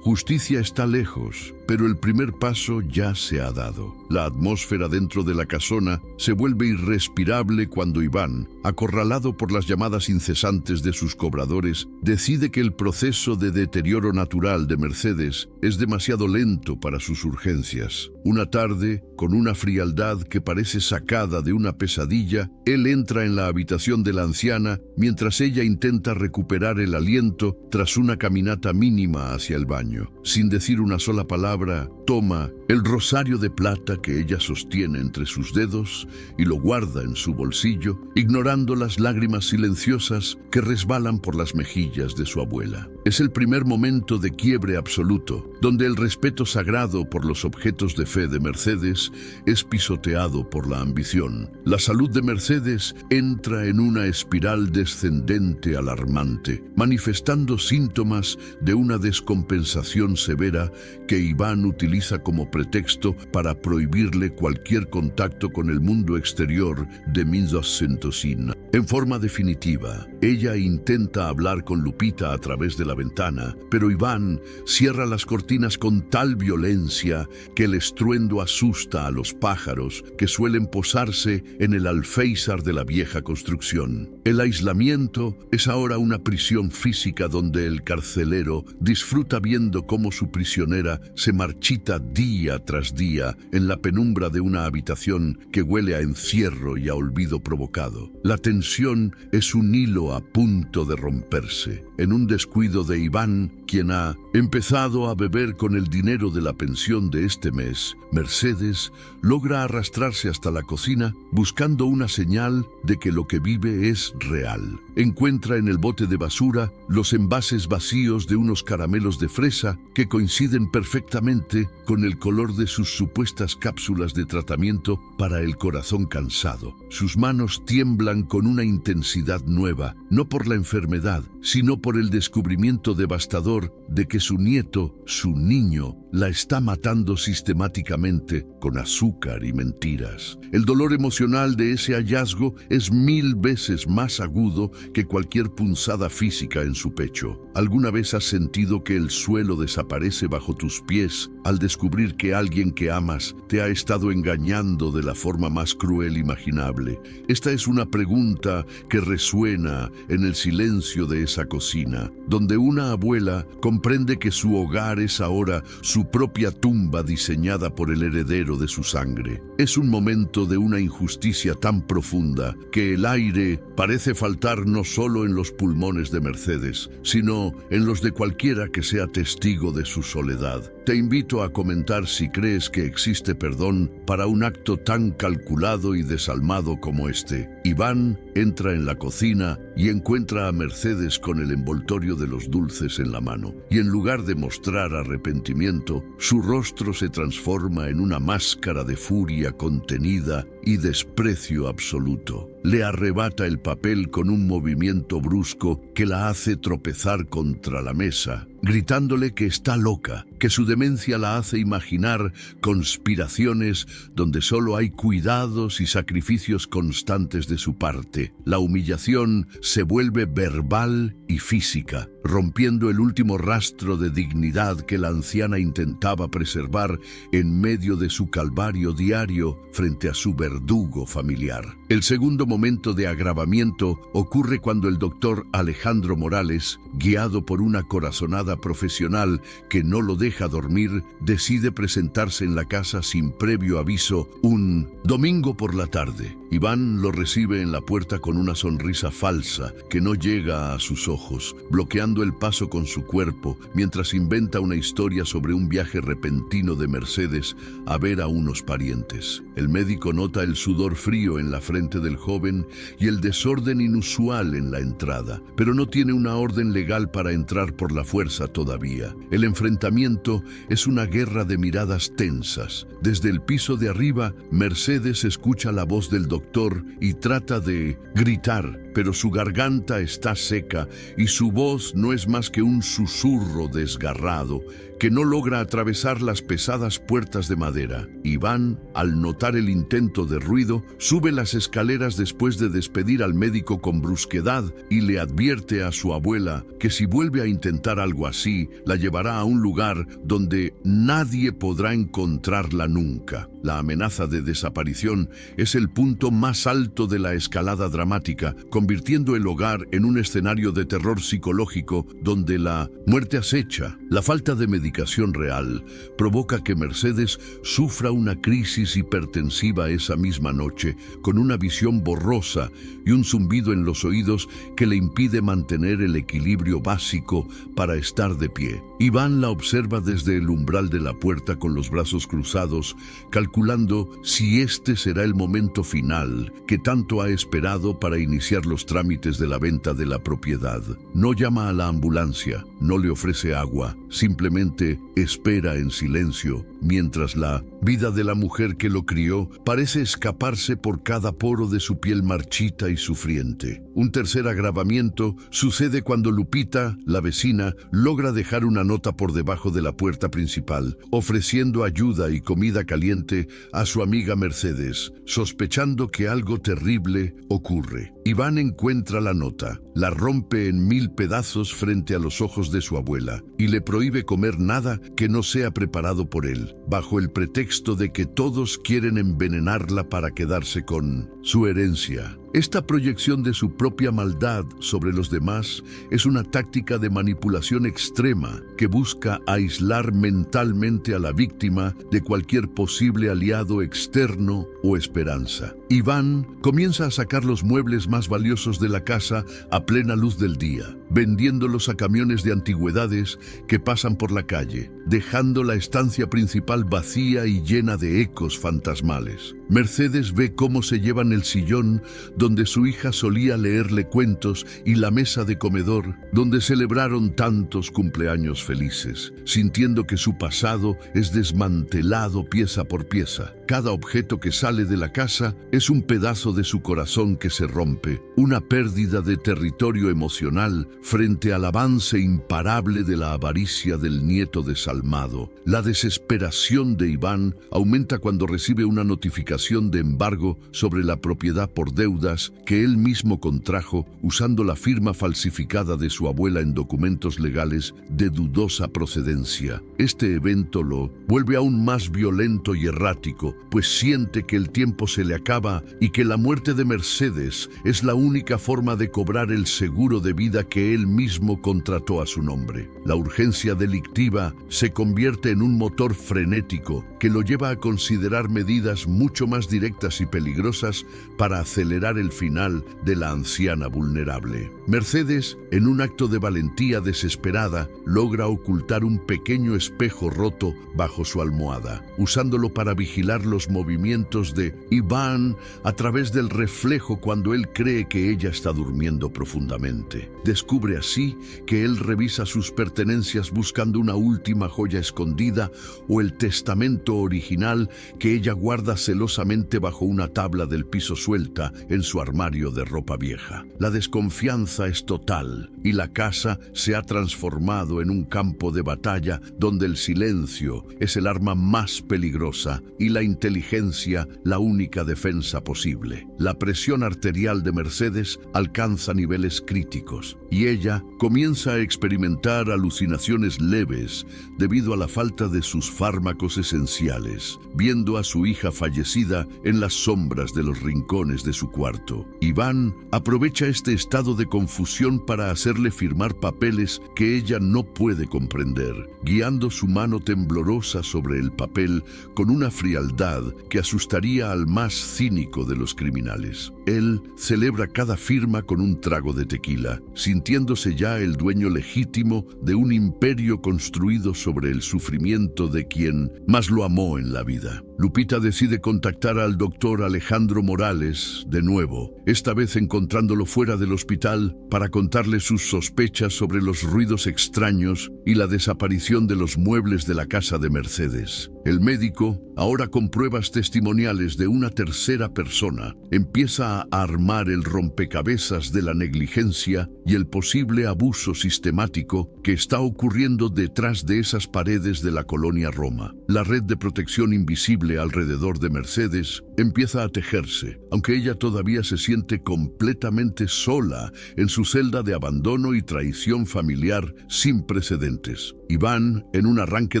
Justicia está lejos, pero el primer paso ya se ha dado. La atmósfera dentro de la casona se vuelve irrespirable cuando Iván, acorralado por las llamadas incesantes de sus cobradores, decide que el proceso de deterioro natural de Mercedes es demasiado lento para sus urgencias. Una tarde, con una frialdad que parece sacada de una pesadilla, él entra en la habitación de la anciana mientras ella intenta recuperar el aliento tras una caminata mínima hacia el baño. Sin decir una sola palabra, toma el rosario de plata que ella sostiene entre sus dedos y lo guarda en su bolsillo, ignorando las lágrimas silenciosas que resbalan por las mejillas de su abuela. Es el primer momento de quiebre absoluto, donde el respeto sagrado por los objetos de fe de Mercedes es pisoteado por la ambición. La salud de Mercedes entra en una espiral descendente alarmante, manifestando síntomas de una descompensación severa que Iván utiliza como pretexto para prohibirle cualquier contacto con el mundo exterior de 1900. En forma definitiva, ella intenta hablar con Lupita a través de la ventana, pero Iván cierra las cortinas con tal violencia que el estruendo asusta a los pájaros que suelen posarse en el alféizar de la vieja construcción. El aislamiento es ahora una prisión física donde el carcelero disfruta viendo cómo su prisionera se marchita día tras día en la penumbra de una habitación que huele a encierro y a olvido provocado. La tensión es un hilo a punto de romperse. En un descuido de Iván, quien ha empezado a beber con el dinero de la pensión de este mes, Mercedes logra arrastrarse hasta la cocina buscando una señal de que lo que vive es real. Encuentra en el bote de basura los envases vacíos de unos caramelos de fresa que coinciden perfectamente con el color de sus supuestas cápsulas de tratamiento para el corazón cansado. Sus manos tiemblan con una intensidad nueva, no por la enfermedad, sino por el descubrimiento devastador de que su nieto, su niño, la está matando sistemáticamente con azúcar y mentiras. El dolor emocional de ese hallazgo es 1000 veces más agudo que cualquier punzada física en su pecho. ¿Alguna vez has sentido que el suelo desaparece bajo tus pies al descubrir que alguien que amas te ha estado engañando de la forma más cruel imaginable? Esta es una pregunta que resuena en el silencio de esa cocina, donde una abuela comprende que su hogar es ahora su propia tumba diseñada por el heredero de su sangre. Es un momento de una injusticia tan profunda que el aire parece faltar no solo en los pulmones de Mercedes, sino en los de cualquiera que sea testigo de su soledad. Te invito a comentar si crees que existe perdón para un acto tan calculado y desalmado como este. Iván entra en la cocina y encuentra a Mercedes con el envoltorio de los dulces en la mano. Y en lugar de mostrar arrepentimiento, su rostro se transforma en una máscara de furia contenida y desprecio absoluto. Le arrebata el papel con un movimiento brusco que la hace tropezar contra la mesa, gritándole que está loca, que su demencia la hace imaginar conspiraciones donde solo hay cuidados y sacrificios constantes de su parte. La humillación se vuelve verbal y física, rompiendo el último rastro de dignidad que la anciana intentaba preservar en medio de su calvario diario frente a su verdugo familiar. El segundo momento de agravamiento ocurre cuando el doctor Alejandro Morales, guiado por una corazonada profesional que no lo deja dormir, decide presentarse en la casa sin previo aviso un domingo por la tarde. Iván lo recibe en la puerta con una sonrisa falsa que no llega a sus ojos, bloqueando el paso con su cuerpo mientras inventa una historia sobre un viaje repentino de Mercedes a ver a unos parientes. El médico nota el sudor frío en la frente del joven y el desorden inusual en la entrada, pero no tiene una orden legal para entrar por la fuerza todavía. El enfrentamiento es una guerra de miradas tensas. Desde el piso de arriba, Mercedes escucha la voz del doctor y trata de gritar, pero su garganta está seca y su voz no es más que un susurro desgarrado que no logra atravesar las pesadas puertas de madera. Iván, al notar el intento de ruido, sube las escaleras después de despedir al médico con brusquedad y le advierte a su abuela que si vuelve a intentar algo así, la llevará a un lugar donde nadie podrá encontrarla nunca. La amenaza de desaparición es el punto más alto de la escalada dramática, convirtiendo el hogar en un escenario de terror psicológico donde la muerte acecha. La falta de medicación real provoca que Mercedes sufra una crisis hipertensiva esa misma noche, con una visión borrosa y un zumbido en los oídos que le impide mantener el equilibrio básico para estar de pie. Iván la observa desde el umbral de la puerta con los brazos cruzados, calculando si este será el momento final que tanto ha esperado para iniciar los trámites de la venta de la propiedad. No llama a la ambulancia, no le ofrece agua, simplemente espera en silencio, mientras la vida de la mujer que lo crió parece escaparse por cada poro de su piel marchita y sufriente. Un tercer agravamiento sucede cuando Lupita, la vecina, logra dejar una nota por debajo de la puerta principal, ofreciendo ayuda y comida caliente a su amiga Mercedes, sospechando que algo terrible ocurre. Iván encuentra la nota, la rompe en 1000 pedazos frente a los ojos de su abuela y le prohíbe comer nada que no sea preparado por él, bajo el pretexto de que todos quieren envenenarla para quedarse con su herencia. Esta proyección de su propia maldad sobre los demás es una táctica de manipulación extrema que busca aislar mentalmente a la víctima de cualquier posible aliado externo o esperanza. Iván comienza a sacar los muebles más valiosos de la casa a plena luz del día, vendiéndolos a camiones de antigüedades que pasan por la calle, dejando la estancia principal vacía y llena de ecos fantasmales. Mercedes ve cómo se llevan el sillón donde su hija solía leerle cuentos y la mesa de comedor donde celebraron tantos cumpleaños felices, sintiendo que su pasado es desmantelado pieza por pieza. Cada objeto que sale de la casa es un pedazo de su corazón que se rompe, una pérdida de territorio emocional frente al avance imparable de la avaricia del nieto desalmado. La desesperación de Iván aumenta cuando recibe una notificación de embargo sobre la propiedad por deudas que él mismo contrajo usando la firma falsificada de su abuela en documentos legales de dudosa procedencia. Este evento lo vuelve aún más violento y errático, pues siente que el tiempo se le acaba y que la muerte de Mercedes es la única forma de cobrar el seguro de vida que él mismo contrató a su nombre. La urgencia delictiva se convierte en un motor frenético que lo lleva a considerar medidas mucho más directas y peligrosas para acelerar el final de la anciana vulnerable. Mercedes, en un acto de valentía desesperada, logra ocultar un pequeño espejo roto bajo su almohada, usándolo para vigilar los movimientos de Iván a través del reflejo cuando él cree que ella está durmiendo profundamente. Descubre así que él revisa sus pertenencias buscando una última joya escondida o el testamento original que ella guarda celosamente bajo una tabla del piso suelta en su armario de ropa vieja. La desconfianza es total y la casa se ha transformado en un campo de batalla donde el silencio es el arma más peligrosa y la inteligencia la única defensa posible. La presión arterial de Mercedes alcanza niveles críticos y ella comienza a experimentar alucinaciones leves debido a la falta de sus fármacos esenciales, viendo a su hija fallecida en las sombras de los rincones de su cuarto. Iván aprovecha este estado de confusión para hacerle firmar papeles que ella no puede comprender, guiando su mano temblorosa sobre el papel con una frialdad que asustaría al más cínico de los criminales. Él celebra cada firma con un trago de tequila, sintiéndose ya el dueño legítimo de un imperio construido sobre el sufrimiento de quien más lo amó en la vida. Lupita decide contactar al doctor Alejandro Morales de nuevo, esta vez encontrándolo fuera del hospital para contarle sus sospechas sobre los ruidos extraños y la desaparición de los muebles de la casa de Mercedes. El médico, ahora con pruebas testimoniales de una tercera persona, empieza a armar el rompecabezas de la negligencia y el posible abuso sistemático que está ocurriendo detrás de esas paredes de la colonia Roma. La red de protección invisible alrededor de Mercedes empieza a tejerse, aunque ella todavía se siente completamente sola en su celda de abandono y traición familiar sin precedentes. Iván, en un arranque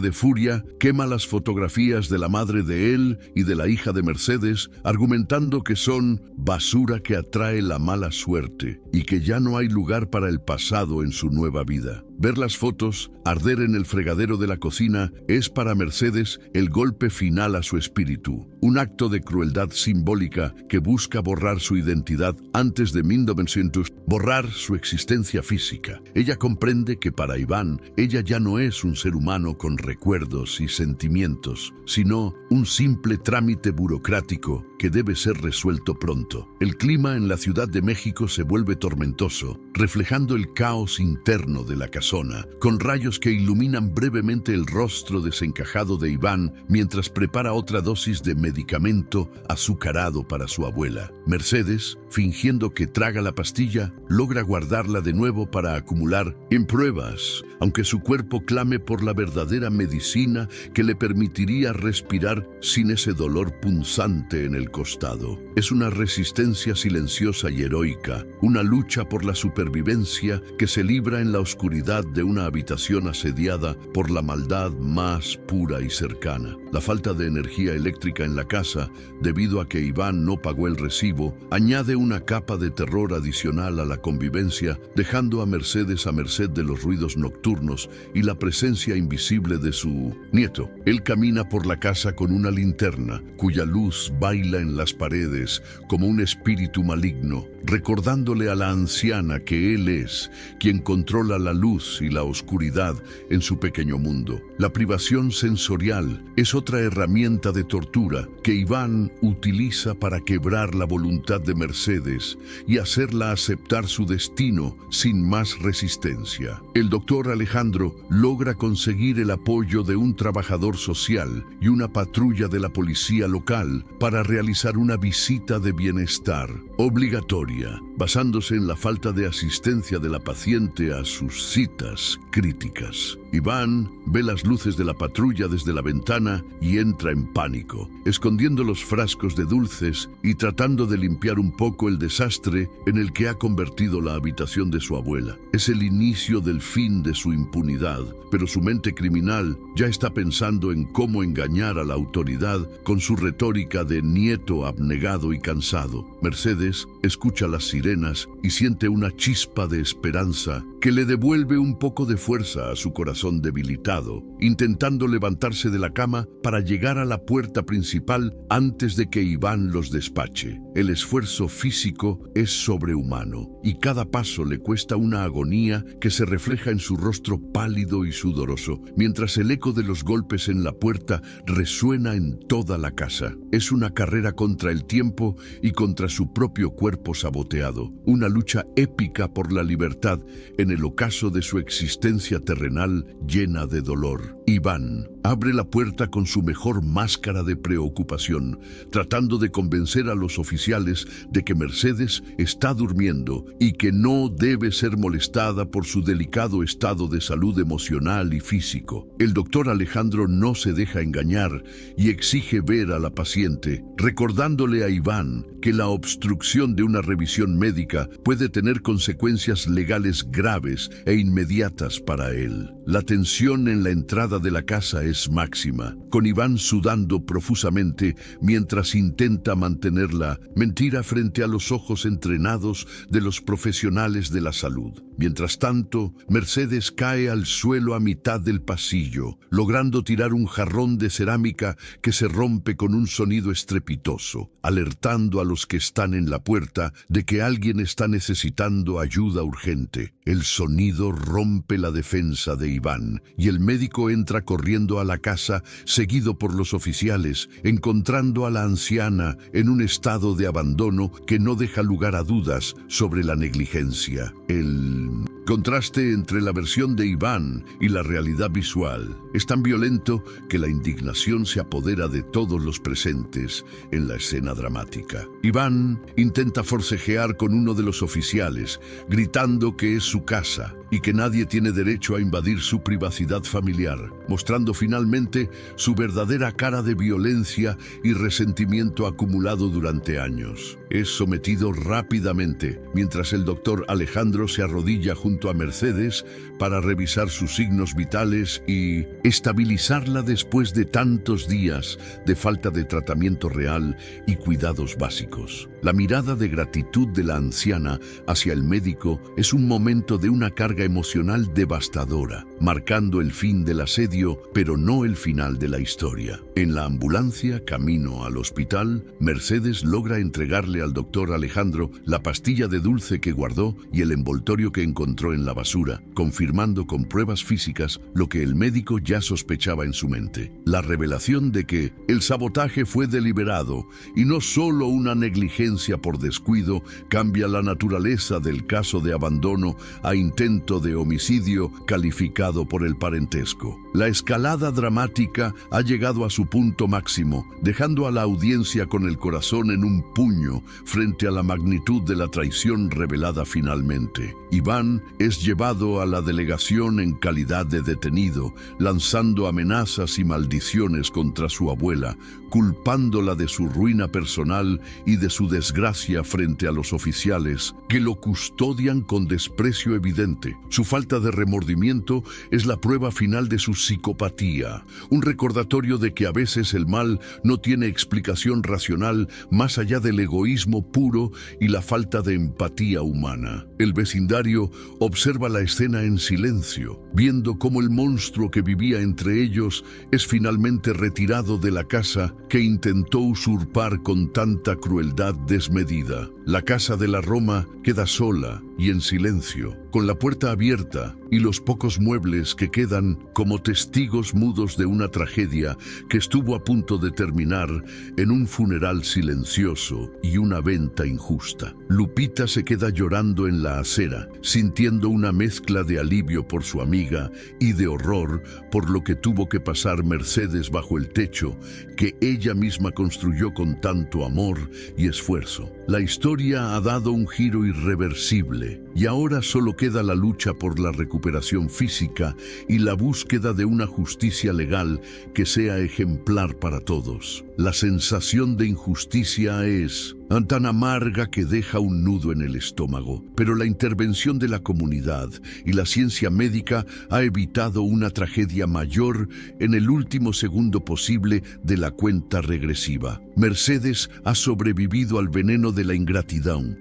de furia, quema las fotografías de la madre de él y de la hija de Mercedes, argumentando que son basura que atrae la mala suerte y que ya no hay lugar para el pasado en su nueva vida. Ver las fotos arder en el fregadero de la cocina es para Mercedes el golpe final a su espíritu, un acto de crueldad simbólica que busca borrar su identidad antes de 1900, borrar su existencia física. Ella comprende que para Iván, ella ya no es un ser humano con recuerdos y sentimientos, sino un simple trámite burocrático que debe ser resuelto pronto. El clima en la Ciudad de México se vuelve tormentoso, reflejando el caos interno de la casona, con rayos que iluminan brevemente el rostro desencajado de Iván mientras prepara otra dosis de medicamento azucarado para su abuela. Mercedes, fingiendo que traga la pastilla, logra guardarla de nuevo para acumular en pruebas, aunque su cuerpo clame por la verdadera medicina que le permitiría respirar sin ese dolor punzante en el costado. Es una resistencia silenciosa y heroica, una lucha por la supervivencia que se libra en la oscuridad de una habitación asediada por la maldad más pura y cercana. La falta de energía eléctrica en la casa, debido a que Iván no pagó el recibo, añade una capa de terror adicional a la convivencia, dejando a Mercedes a merced de los ruidos nocturnos y la presencia invisible de su nieto. Él camina por la casa con una linterna, cuya luz baila en las paredes como un espíritu maligno, recordándole a la anciana que que él es quien controla la luz y la oscuridad en su pequeño mundo. La privación sensorial es otra herramienta de tortura que Iván utiliza para quebrar la voluntad de Mercedes y hacerla aceptar su destino sin más resistencia. El doctor Alejandro logra conseguir el apoyo de un trabajador social y una patrulla de la policía local para realizar una visita de bienestar obligatoria, basándose en la falta de asistencia de la paciente a sus citas críticas. Iván ve las luces de la patrulla desde la ventana y entra en pánico, escondiendo los frascos de dulces y tratando de limpiar un poco el desastre en el que ha convertido la habitación de su abuela. Es el inicio del fin de su impunidad, pero su mente criminal ya está pensando en cómo engañar a la autoridad con su retórica de nieto abnegado y cansado. Mercedes escucha las sirenas y siente una chispa de esperanza que le devuelve un poco de fuerza a su corazón debilitado, intentando levantarse de la cama para llegar a la puerta principal antes de que Iván los despache. El esfuerzo físico es sobrehumano y cada paso le cuesta una agonía que se refleja en su rostro pálido y sudoroso, mientras el eco de los golpes en la puerta resuena en toda la casa. Es una carrera contra el tiempo y contra su propio cuerpo saboteado, una lucha épica por la libertad en el ocaso de su existencia terrenal llena de dolor. Iván abre la puerta con su mejor máscara de preocupación, tratando de convencer a los oficiales de que Mercedes está durmiendo y que no debe ser molestada por su delicado estado de salud emocional y físico. El doctor Alejandro no se deja engañar y exige ver a la paciente, recordándole a Iván que la obstrucción de una revisión médica puede tener consecuencias legales graves e inmediatas para él. La tensión en la entrada de la casa es máxima, con Iván sudando profusamente mientras intenta mantener la mentira frente a los ojos entrenados de los profesionales de la salud. Mientras tanto, Mercedes cae al suelo a mitad del pasillo, logrando tirar un jarrón de cerámica que se rompe con un sonido estrepitoso, alertando a los que están en la puerta de que alguien está necesitando ayuda urgente. El sonido rompe la defensa de Iván y el médico entra corriendo a la casa, seguido por los oficiales, encontrando a la anciana en un estado de abandono que no deja lugar a dudas sobre la negligencia. El contraste entre la versión de Iván y la realidad visual es tan violento que la indignación se apodera de todos los presentes en la escena dramática. Iván intenta forcejear con uno de los oficiales, gritando que es su casa y que nadie tiene derecho a invadir su privacidad familiar, mostrando finalmente su verdadera cara de violencia y resentimiento acumulado durante años. Es sometido rápidamente, mientras el doctor Alejandro se arrodilla junto a Mercedes para revisar sus signos vitales y estabilizarla después de tantos días de falta de tratamiento real y cuidados básicos. La mirada de gratitud de la anciana hacia el médico es un momento de una carga emocional devastadora, marcando el fin del asedio, pero no el final de la historia. En la ambulancia, camino al hospital, Mercedes logra entregarle al doctor Alejandro la pastilla de dulce que guardó y el envoltorio que encontró en la basura, confirmando con pruebas físicas lo que el médico ya sospechaba en su mente. La revelación de que el sabotaje fue deliberado y no solo una negligencia por descuido cambia la naturaleza del caso de abandono a intento de homicidio calificado por el parentesco. La escalada dramática ha llegado a su punto máximo, dejando a la audiencia con el corazón en un puño frente a la magnitud de la traición revelada finalmente. Iván es llevado a la delegación en calidad de detenido, lanzando amenazas y maldiciones contra su abuela, culpándola de su ruina personal y de su desgracia frente a los oficiales, que lo custodian con desprecio evidente. Su falta de remordimiento es la prueba final de su psicopatía, un recordatorio de que a veces el mal no tiene explicación racional más allá del egoísmo puro y la falta de empatía humana. El vecindario observa la escena en silencio, viendo cómo el monstruo que vivía entre ellos es finalmente retirado de la casa que intentó usurpar con tanta crueldad desmedida. La casa de la Roma queda sola y en silencio, con la puerta abierta y los pocos muebles que quedan como testigos mudos de una tragedia que estuvo a punto de terminar en un funeral silencioso y una venta injusta. Lupita se queda llorando en la acera, sintiendo una mezcla de alivio por su amiga y de horror por lo que tuvo que pasar Mercedes bajo el techo que ella misma construyó con tanto amor y esfuerzo. La historia ha dado un giro irreversible y ahora solo queda la lucha por la recuperación física y la búsqueda de una justicia legal que sea ejemplar para todos. La sensación de injusticia es tan amarga que deja un nudo en el estómago, pero la intervención de la comunidad y la ciencia médica ha evitado una tragedia mayor en el último segundo posible de la cuenta regresiva. Mercedes ha sobrevivido al veneno de la ingratitud,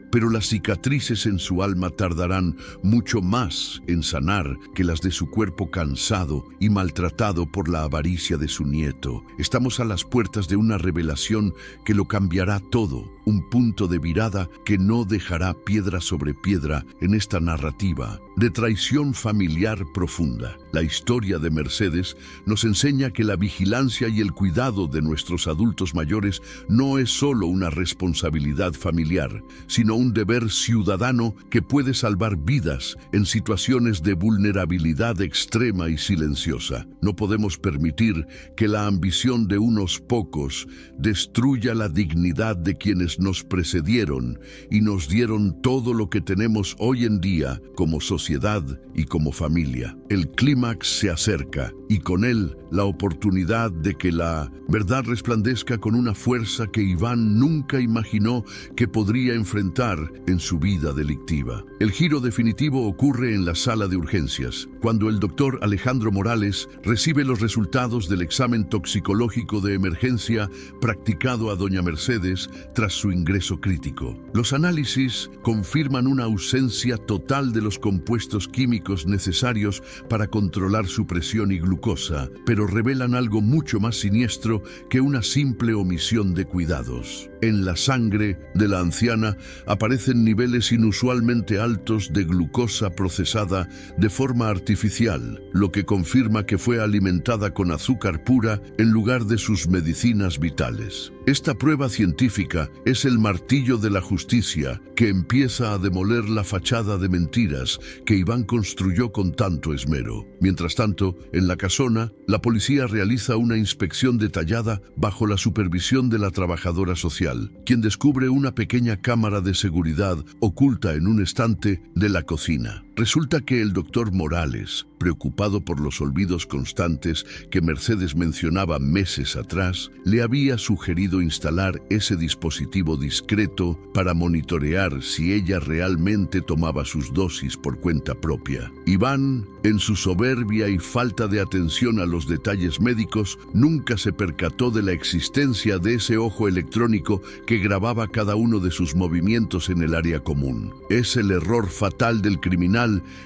pero las cicatrices en su alma tardarán mucho más en sanar que las de su cuerpo cansado y maltratado por la avaricia de su nieto. Estamos a las puertas de una revelación que lo cambiará todo, un punto de virada que no dejará piedra sobre piedra en esta narrativa de traición familiar profunda. La historia de Mercedes nos enseña que la vigilancia y el cuidado de nuestros adultos mayores no es solo una responsabilidad familiar, sino un deber ciudadano que puede salvar vidas en situaciones de vulnerabilidad extrema y silenciosa. No podemos permitir que la ambición de unos pocos destruya la dignidad de quienes nos precedieron y nos dieron todo lo que tenemos hoy en día como sociedad y como familia. El clímax se acerca y con él la oportunidad de que la verdad resplandezca con una fuerza que Iván nunca imaginó que podría enfrentar en su vida delictiva. El giro definitivo ocurre en la sala de urgencias, cuando el doctor Alejandro Morales recibe los resultados del examen toxicológico de emergencia practicado a doña Mercedes tras su ingreso crítico. Los análisis confirman una ausencia total de los compuestos químicos necesarios para controlar su presión y glucosa, pero revelan algo mucho más siniestro que una simple omisión de cuidados. En la sangre de la anciana aparecen niveles inusualmente altos de glucosa procesada de forma artificial, lo que confirma que fue alimentada con azúcar pura en lugar de sus medicinas vitales. Esta prueba científica es el martillo de la justicia que empieza a demoler la fachada de mentiras que Iván construyó con tanto esmero. Mientras tanto, en la casona, la policía realiza una inspección detallada bajo la supervisión de la trabajadora social, quien descubre una pequeña cámara de seguridad oculta en un estante de la cocina. Resulta que el doctor Morales, preocupado por los olvidos constantes que Mercedes mencionaba meses atrás, le había sugerido instalar ese dispositivo discreto para monitorear si ella realmente tomaba sus dosis por cuenta propia. Iván, en su soberbia y falta de atención a los detalles médicos, nunca se percató de la existencia de ese ojo electrónico que grababa cada uno de sus movimientos en el área común. Es el error fatal del criminal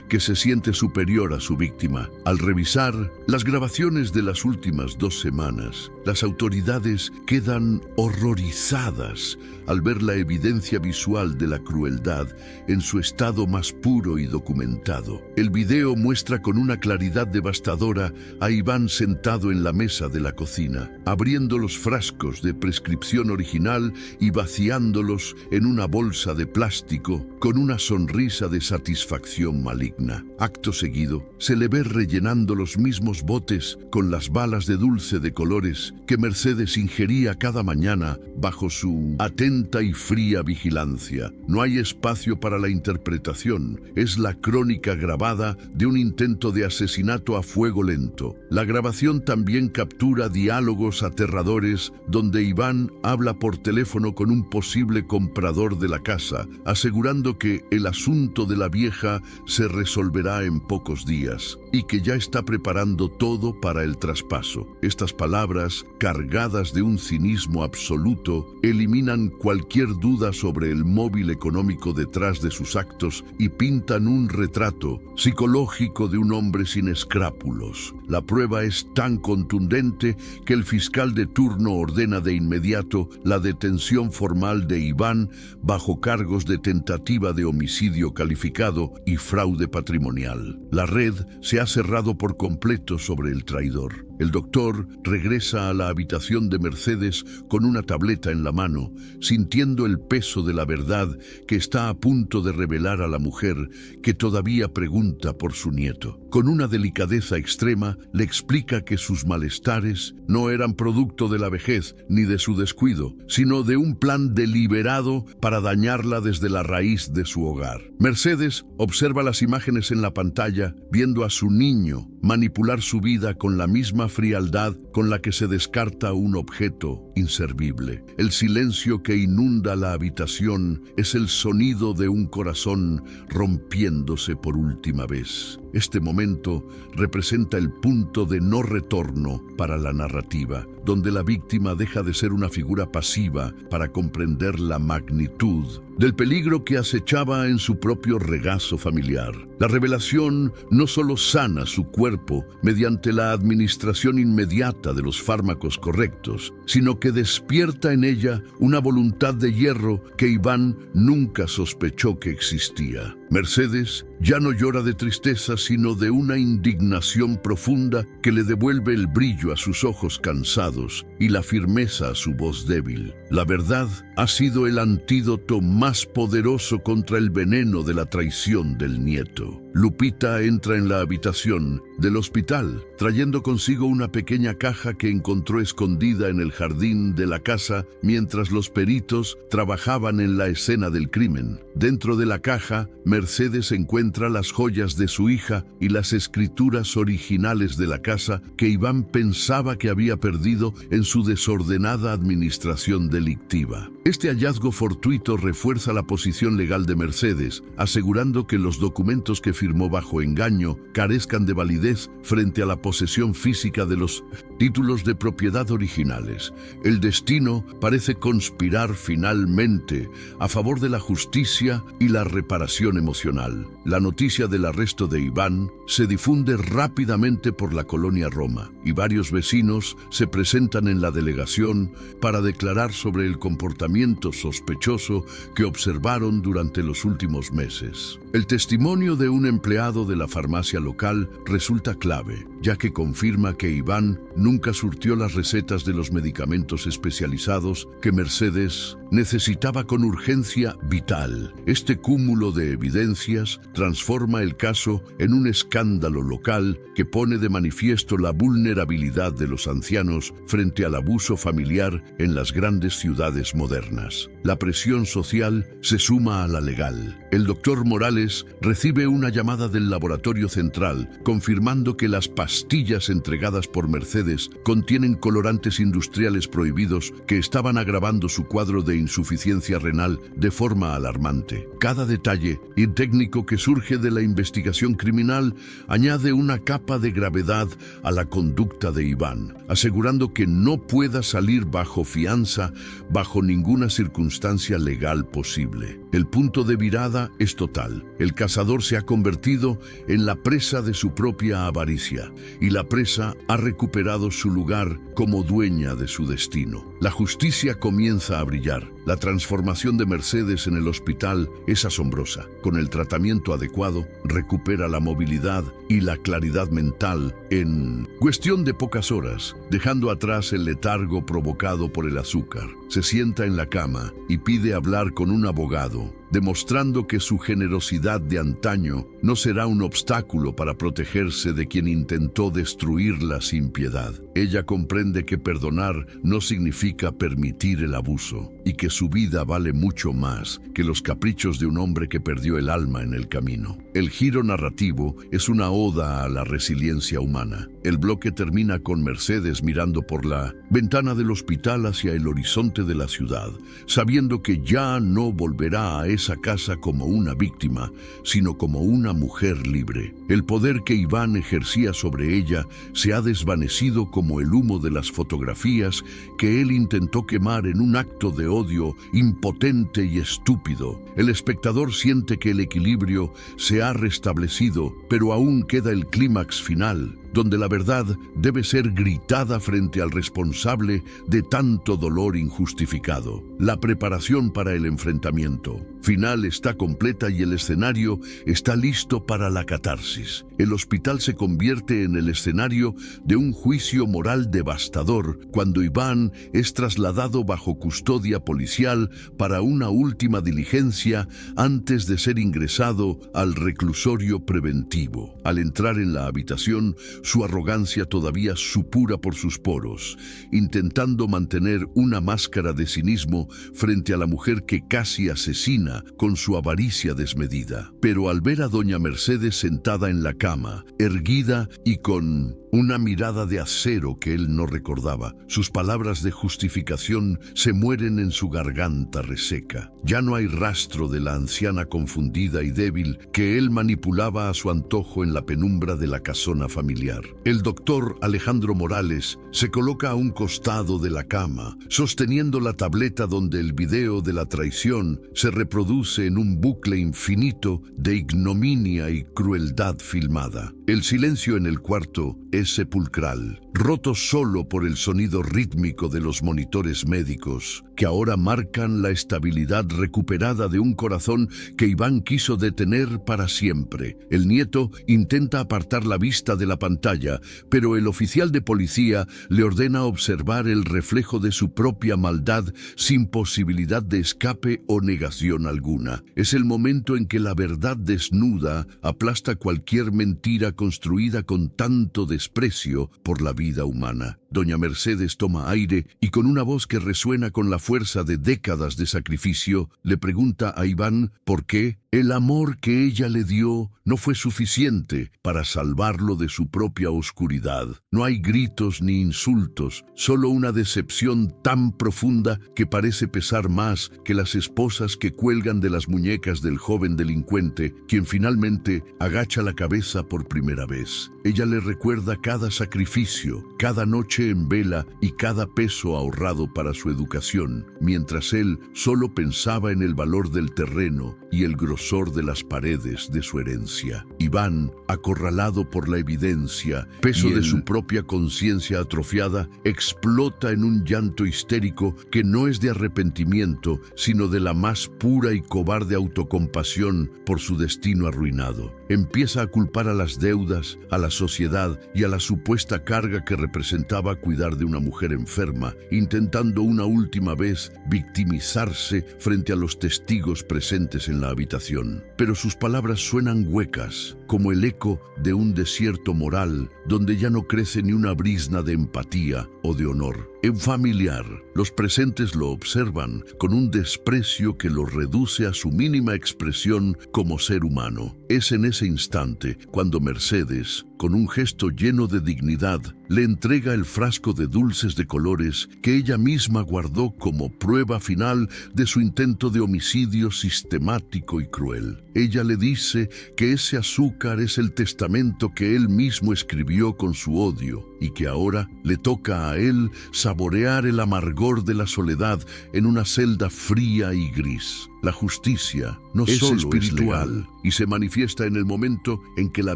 que se siente superior a su víctima. Al revisar las grabaciones de las últimas 2 semanas, las autoridades quedan horrorizadas al ver la evidencia visual de la crueldad en su estado más puro y documentado. El video muestra con una claridad devastadora a Iván sentado en la mesa de la cocina, abriendo los frascos de prescripción original y vaciándolos en una bolsa de plástico con una sonrisa de satisfacción maligna. Acto seguido, se le ve rellenando los mismos botes con las balas de dulce de colores que Mercedes ingería cada mañana bajo su atenta y fría vigilancia. No hay espacio para la interpretación. Es la crónica grabada de un intento de asesinato a fuego lento. La grabación también captura diálogos aterradores donde Iván habla por teléfono con un posible comprador de la casa, asegurando que el asunto de la vieja se resolverá en pocos días y que ya está preparando todo para el traspaso. Estas palabras, cargadas de un cinismo absoluto, eliminan cualquier duda sobre el móvil económico detrás de sus actos y pintan un retrato psicológico de un hombre sin escrúpulos. La prueba es tan contundente que el fiscal de turno ordena de inmediato la detención formal de Iván bajo cargos de tentativa de homicidio calificado y fraude patrimonial. La red se ha cerrado por completo sobre el traidor. El doctor regresa a la habitación de Mercedes con una tableta en la mano, sintiendo el peso de la verdad que está a punto de revelar a la mujer que todavía pregunta por su nieto. Con una delicadeza extrema, le explica que sus malestares no eran producto de la vejez ni de su descuido, sino de un plan deliberado para dañarla desde la raíz de su hogar. Mercedes observa las imágenes en la pantalla, viendo a su niño manipular su vida con la misma frialdad con la que se descarta un objeto inservible. El silencio que inunda la habitación es el sonido de un corazón rompiéndose por última vez. Este momento representa el punto de no retorno para la narrativa, donde la víctima deja de ser una figura pasiva para comprender la magnitud del peligro que acechaba en su propio regazo familiar. La revelación no solo sana su cuerpo mediante la administración inmediata de los fármacos correctos, sino que despierta en ella una voluntad de hierro que Iván nunca sospechó que existía. Mercedes ya no llora de tristeza, sino de una indignación profunda que le devuelve el brillo a sus ojos cansados y la firmeza a su voz débil. La verdad ha sido el antídoto más poderoso contra el veneno de la traición del nieto. Lupita entra en la habitación del hospital, trayendo consigo una pequeña caja que encontró escondida en el jardín de la casa mientras los peritos trabajaban en la escena del crimen. Dentro de la caja, Mercedes encuentra las joyas de su hija y las escrituras originales de la casa que Iván pensaba que había perdido en su desordenada administración delictiva. Este hallazgo fortuito refuerza la posición legal de Mercedes, asegurando que los documentos que firmó bajo engaño carezcan de validez frente a la posesión física de los títulos de propiedad originales. El destino parece conspirar finalmente a favor de la justicia y la reparación emocional. La noticia del arresto de Iván se difunde rápidamente por la colonia Roma y varios vecinos se presentan en la delegación para declarar sobre el comportamiento sospechoso que observaron durante los últimos meses. El testimonio de un empleado de la farmacia local resulta clave, ya que confirma que Iván nunca surtió las recetas de los medicamentos especializados que Mercedes necesitaba con urgencia vital. Este cúmulo de evidencias transforma el caso en un escándalo local que pone de manifiesto la vulnerabilidad de los ancianos frente al abuso familiar en las grandes ciudades modernas. La presión social se suma a la legal. El doctor Morales recibe una llamada del laboratorio central confirmando que las pastillas entregadas por Mercedes contienen colorantes industriales prohibidos que estaban agravando su cuadro de insuficiencia renal de forma alarmante. Cada detalle y técnico que surge de la investigación criminal añade una capa de gravedad a la conducta de Iván, asegurando que no pueda salir bajo fianza bajo ninguna circunstancia legal posible. El punto de virada es total. El cazador se ha convertido en la presa de su propia avaricia y la presa ha recuperado su lugar como dueña de su destino. La justicia comienza a brillar. La transformación de Mercedes en el hospital es asombrosa. Con el tratamiento adecuado, recupera la movilidad y la claridad mental en cuestión de pocas horas, dejando atrás el letargo provocado por el azúcar. Se sienta en la cama y pide hablar con un abogado, demostrando que su generosidad de antaño no será un obstáculo para protegerse de quien intentó destruirla sin piedad. Ella comprende que perdonar no significa permitir el abuso y que su vida vale mucho más que los caprichos de un hombre que perdió el alma en el camino. El giro narrativo es una oda a la resiliencia humana. El bloque termina con Mercedes mirando por la ventana del hospital hacia el horizonte de la ciudad, sabiendo que ya no volverá a esa casa como una víctima, sino como una mujer libre. El poder que Iván ejercía sobre ella se ha desvanecido como el humo de las fotografías que él intentó quemar en un acto de odio impotente y estúpido. El espectador siente que el equilibrio se ha restablecido, pero aún queda el clímax final, donde la verdad debe ser gritada frente al responsable de tanto dolor injustificado. La preparación para el enfrentamiento final está completa y el escenario está listo para la catarsis. El hospital se convierte en el escenario de un juicio moral devastador cuando Iván es trasladado bajo custodia policial para una última diligencia antes de ser ingresado al reclusorio preventivo. Al entrar en la habitación, su arrogancia todavía supura por sus poros, intentando mantener una máscara de cinismo frente a la mujer que casi asesina con su avaricia desmedida. Pero al ver a doña Mercedes sentada en la cama, erguida y con una mirada de acero que él no recordaba, sus palabras de justificación se mueren en su garganta reseca. Ya no hay rastro de la anciana confundida y débil que él manipulaba a su antojo en la penumbra de la casona familiar. El doctor Alejandro Morales se coloca a un costado de la cama, sosteniendo la tableta donde el video de la traición se reproduce en un bucle infinito de ignominia y crueldad filmada. El silencio en el cuarto es sepulcral, roto solo por el sonido rítmico de los monitores médicos, que ahora marcan la estabilidad recuperada de un corazón que Iván quiso detener para siempre. El nieto intenta apartar la vista de la pantalla, pero el oficial de policía le ordena observar el reflejo de su propia maldad sin posibilidad de escape o negación alguna. Es el momento en que la verdad desnuda aplasta cualquier mentira construida con tanto desprecio por la vida humana. Doña Mercedes toma aire y con una voz que resuena con la fuerza de décadas de sacrificio, le pregunta a Iván por qué el amor que ella le dio no fue suficiente para salvarlo de su propia oscuridad. No hay gritos ni insultos, solo una decepción tan profunda que parece pesar más que las esposas que cuelgan de las muñecas del joven delincuente, quien finalmente agacha la cabeza por primera vez. Ella le recuerda cada sacrificio, cada noche en vela y cada peso ahorrado para su educación, mientras él solo pensaba en el valor del terreno y el grosor de las paredes de su herencia. Iván, acorralado por la evidencia, peso de su propia conciencia atrofiada, explota en un llanto histérico que no es de arrepentimiento, sino de la más pura y cobarde autocompasión por su destino arruinado. Empieza a culpar a las deudas, a la sociedad y a la supuesta carga que representaba cuidar de una mujer enferma, intentando una última vez victimizarse frente a los testigos presentes en la habitación. Pero sus palabras suenan huecas, como el eco de un desierto moral donde ya no crece ni una brizna de empatía o de honor. En familiar, los presentes lo observan con un desprecio que lo reduce a su mínima expresión como ser humano. Es en ese instante cuando Mercedes, con un gesto lleno de dignidad, le entrega el frasco de dulces de colores que ella misma guardó como prueba final de su intento de homicidio sistemático y cruel. Ella le dice que ese azúcar es el testamento que él mismo escribió con su odio y que ahora le toca a él saborear el amargor de la soledad en una celda fría y gris. La justicia no solo espiritual, es legal y se manifiesta en el momento en que la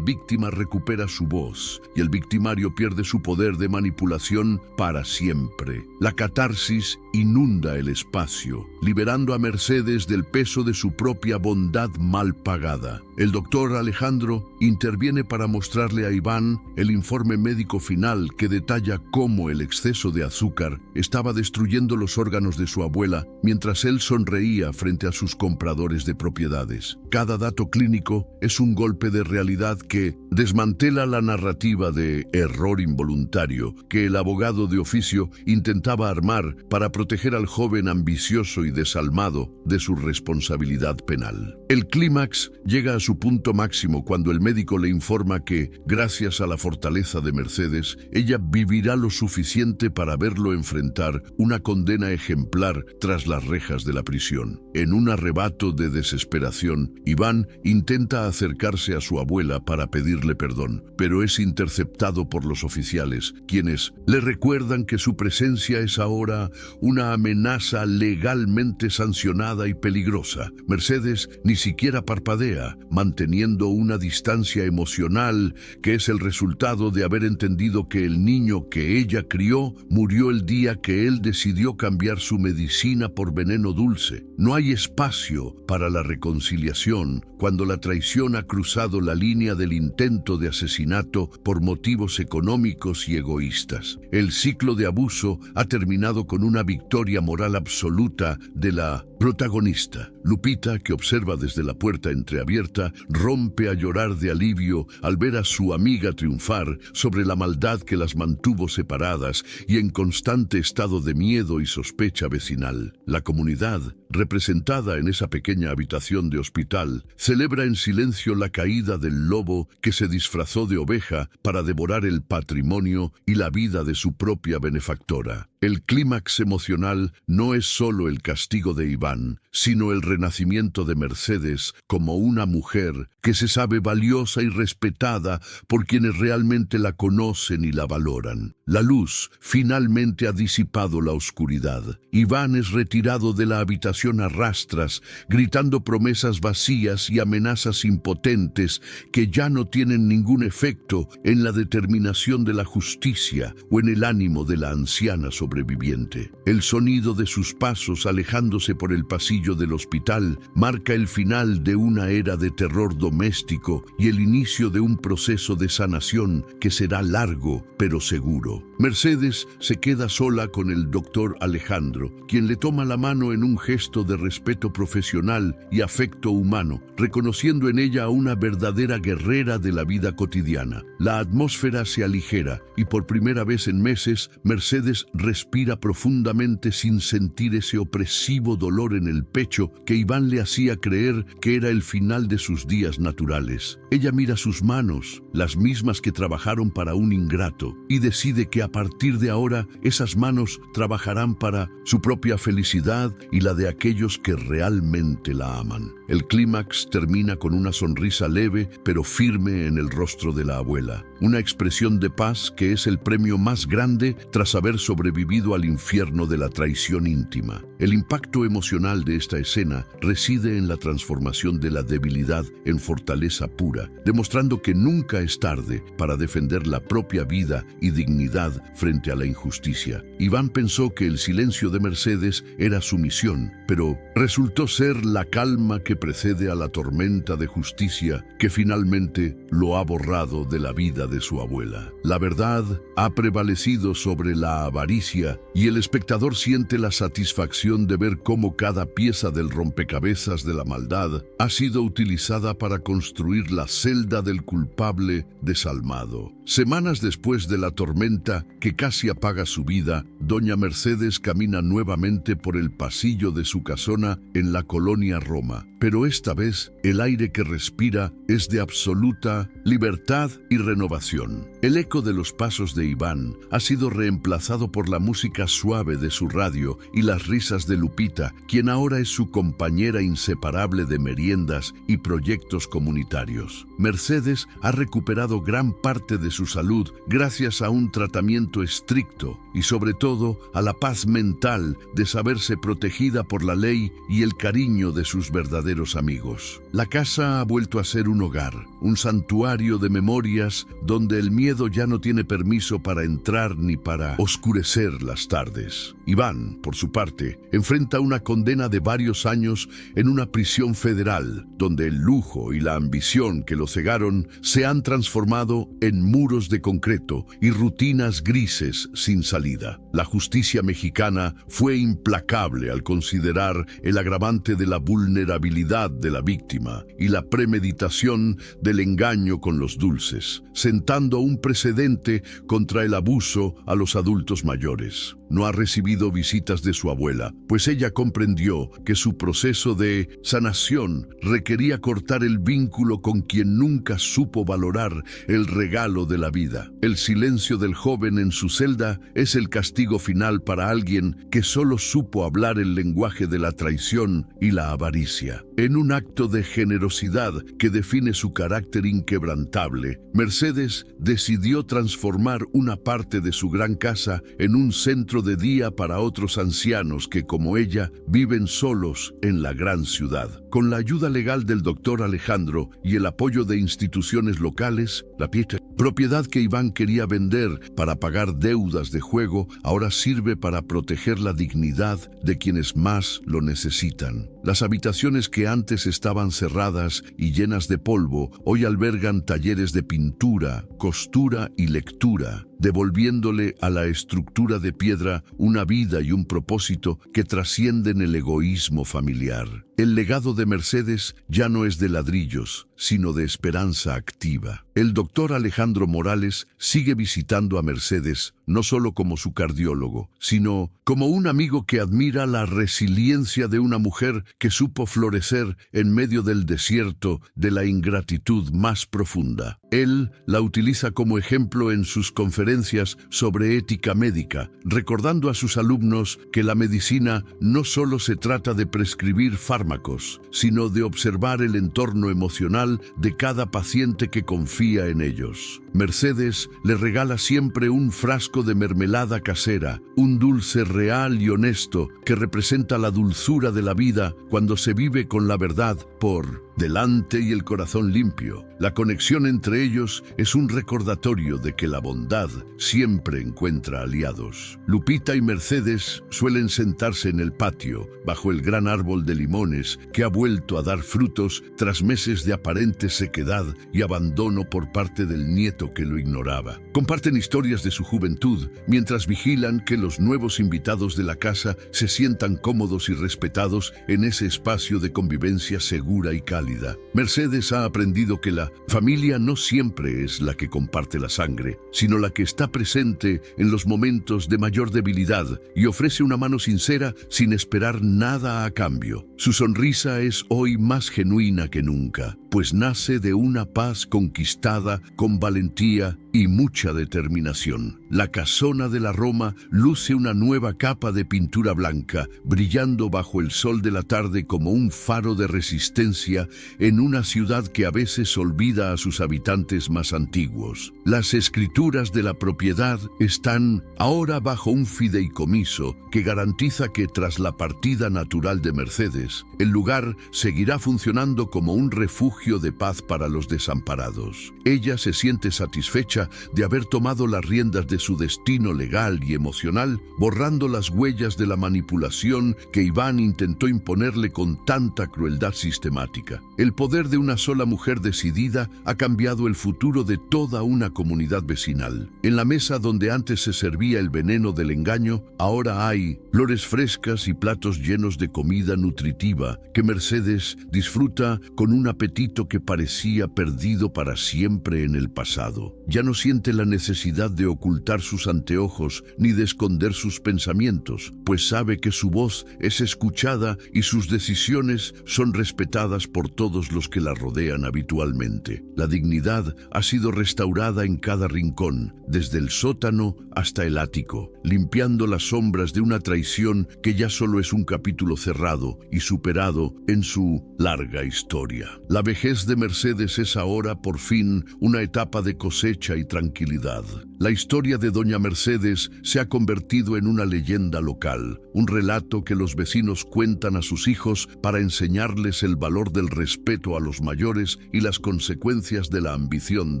víctima recupera su voz y el victimario pierde su poder de manipulación para siempre. La catarsis inunda el espacio, liberando a Mercedes del peso de su propia bondad mal pagada. El doctor Alejandro interviene para mostrarle a Iván el informe médico final que detalla cómo el exceso de azúcar estaba destruyendo los órganos de su abuela mientras él sonreía frente a sus compradores de propiedades. Cada dato clínico es un golpe de realidad que desmantela la narrativa de error involuntario que el abogado de oficio intentaba armar para proteger al joven ambicioso y desalmado de su responsabilidad penal. El clímax llega a su punto máximo cuando el médico le informa que, gracias a la fortaleza de Mercedes, ella vivirá lo suficiente para verlo enfrentar una condena ejemplar tras las rejas de la prisión. En un un arrebato de desesperación, Iván intenta acercarse a su abuela para pedirle perdón, pero es interceptado por los oficiales, quienes le recuerdan que su presencia es ahora una amenaza legalmente sancionada y peligrosa. Mercedes ni siquiera parpadea, manteniendo una distancia emocional que es el resultado de haber entendido que el niño que ella crió murió el día que él decidió cambiar su medicina por veneno dulce. No hay espacio para la reconciliación cuando la traición ha cruzado la línea del intento de asesinato por motivos económicos y egoístas. El ciclo de abuso ha terminado con una victoria moral absoluta de la protagonista. Lupita, que observa desde la puerta entreabierta, rompe a llorar de alivio al ver a su amiga triunfar sobre la maldad que las mantuvo separadas y en constante estado de miedo y sospecha vecinal. La comunidad, representada en esa pequeña habitación de hospital, celebra en silencio la caída del lobo que se disfrazó de oveja para devorar el patrimonio y la vida de su propia benefactora. El clímax emocional no es solo el castigo de Iván, sino el renacimiento de Mercedes como una mujer que se sabe valiosa y respetada por quienes realmente la conocen y la valoran. La luz finalmente ha disipado la oscuridad. Iván es retirado de la habitación a rastras, gritando promesas vacías y amenazas impotentes que ya no tienen ningún efecto en la determinación de la justicia o en el ánimo de la anciana sobreviviente. El sonido de sus pasos alejándose por el pasillo del hospital marca el final de una era de terror doméstico y el inicio de un proceso de sanación que será largo pero seguro. Mercedes se queda sola con el doctor Alejandro, quien le toma la mano en un gesto de respeto profesional y afecto humano, reconociendo en ella a una verdadera guerrera de la vida cotidiana. La atmósfera se aligera y por primera vez en meses, Mercedes respira profundamente sin sentir ese opresivo dolor en el pecho que Iván le hacía creer que era el final de sus días naturales. Ella mira sus manos, las mismas que trabajaron para un ingrato, y decide que a partir de ahora esas manos trabajarán para su propia felicidad y la de aquellos que realmente la aman. El clímax termina con una sonrisa leve pero firme en el rostro de la abuela, una expresión de paz que es el premio más grande tras haber sobrevivido al infierno de la traición íntima. El impacto emocional de esta escena reside en la transformación de la debilidad en fortaleza pura, demostrando que nunca es tarde para defender la propia vida y dignidad frente a la injusticia. Iván pensó que el silencio de Mercedes era su misión, pero resultó ser la calma que precede a la tormenta de justicia que finalmente lo ha borrado de la vida de su abuela. La verdad ha prevalecido sobre la avaricia y el espectador siente la satisfacción de ver cómo cada pieza del rompecabezas de la maldad ha sido utilizada para construir la celda del culpable desalmado. Semanas después de la tormenta que casi apaga su vida, doña Mercedes camina nuevamente por el pasillo de su casona en la colonia Roma, pero esta vez el aire que respira es de absoluta libertad y renovación. El eco de los pasos de Iván ha sido reemplazado por la música suave de su radio y las risas de Lupita, quien ahora es su compañera inseparable de meriendas y proyectos comunitarios. Mercedes ha recuperado gran parte de su salud gracias a un tratamiento estricto y sobre todo a la paz mental de saberse protegida por la ley y el cariño de sus verdaderos amigos. La casa ha vuelto a ser un hogar, un santuario de memorias donde el miedo ya no tiene permiso para entrar ni para oscurecer las tardes. Iván, por su parte, enfrenta una condena de varios años en una prisión federal, donde el lujo y la ambición que lo cegaron se han transformado en muros de concreto y rutinas grises sin salida. La justicia mexicana fue implacable al considerar el agravante de la vulnerabilidad de la víctima y la premeditación del engaño con los dulces, sentando un precedente contra el abuso a los adultos mayores. No ha recibido visitas de su abuela, pues ella comprendió que su proceso de sanación requería cortar el vínculo con quien nunca supo valorar el regalo de la vida. El silencio del joven en su celda es el castigo castigo final para alguien que solo supo hablar el lenguaje de la traición y la avaricia. En un acto de generosidad que define su carácter inquebrantable, Mercedes decidió transformar una parte de su gran casa en un centro de día para otros ancianos que, como ella, viven solos en la gran ciudad. Con la ayuda legal del doctor Alejandro y el apoyo de instituciones locales, la propiedad que Iván quería vender para pagar deudas de juego ahora sirve para proteger la dignidad de quienes más lo necesitan. Las habitaciones que antes estaban cerradas y llenas de polvo hoy albergan talleres de pintura, costura y lectura, devolviéndole a la estructura de piedra una vida y un propósito que trascienden el egoísmo familiar. El legado de Mercedes ya no es de ladrillos, sino de esperanza activa. El doctor Alejandro Morales sigue visitando a Mercedes, no solo como su cardiólogo, sino como un amigo que admira la resiliencia de una mujer que supo florecer en medio del desierto de la ingratitud más profunda. Él la utiliza como ejemplo en sus conferencias sobre ética médica, recordando a sus alumnos que la medicina no solo se trata de prescribir fármacos, sino de observar el entorno emocional de cada paciente que confía en ellos. Mercedes le regala siempre un frasco de mermelada casera, un dulce real y honesto que representa la dulzura de la vida cuando se vive con la verdad por delante y el corazón limpio. La conexión entre ellos es un recordatorio de que la bondad siempre encuentra aliados. Lupita y Mercedes suelen sentarse en el patio, bajo el gran árbol de limones que ha vuelto a dar frutos tras meses de aparente sequedad y abandono por parte del nieto que lo ignoraba. Comparten historias de su juventud mientras vigilan que los nuevos invitados de la casa se sientan cómodos y respetados en ese espacio de convivencia segura y cálida. Mercedes ha aprendido que la familia no siempre es la que comparte la sangre, sino la que está presente en los momentos de mayor debilidad y ofrece una mano sincera sin esperar nada a cambio. Su sonrisa es hoy más genuina que nunca, pues nace de una paz conquistada con valentía y mucha determinación. La casona de la Roma luce una nueva capa de pintura blanca, brillando bajo el sol de la tarde como un faro de resistencia en una ciudad que a veces olvida a sus habitantes más antiguos. Las escrituras de la propiedad están ahora bajo un fideicomiso que garantiza que tras la partida natural de Mercedes, el lugar seguirá funcionando como un refugio de paz para los desamparados. Ella se siente satisfecha de haber tomado las riendas de su destino legal y emocional, borrando las huellas de la manipulación que Iván intentó imponerle con tanta crueldad sistemática. El poder de una sola mujer decidida ha cambiado el futuro de toda una comunidad vecinal. En la mesa donde antes se servía el veneno del engaño, ahora hay flores frescas y platos llenos de comida nutritiva que Mercedes disfruta con un apetito que parecía perdido para siempre en el pasado. Ya no siente la necesidad de ocultar sus anteojos ni de esconder sus pensamientos, pues sabe que su voz es escuchada y sus decisiones son respetadas por todos los que la rodean habitualmente. La dignidad ha sido restaurada en cada rincón, desde el sótano hasta el ático, limpiando las sombras de una traición que ya solo es un capítulo cerrado y superado en su larga historia. La vejez de Mercedes es ahora, por fin, una etapa de cosecha y tranquilidad. La historia de Doña Mercedes se ha convertido en una leyenda local, un relato que los vecinos cuentan a sus hijos para enseñarles el valor del respeto a los mayores y las consecuencias de la ambición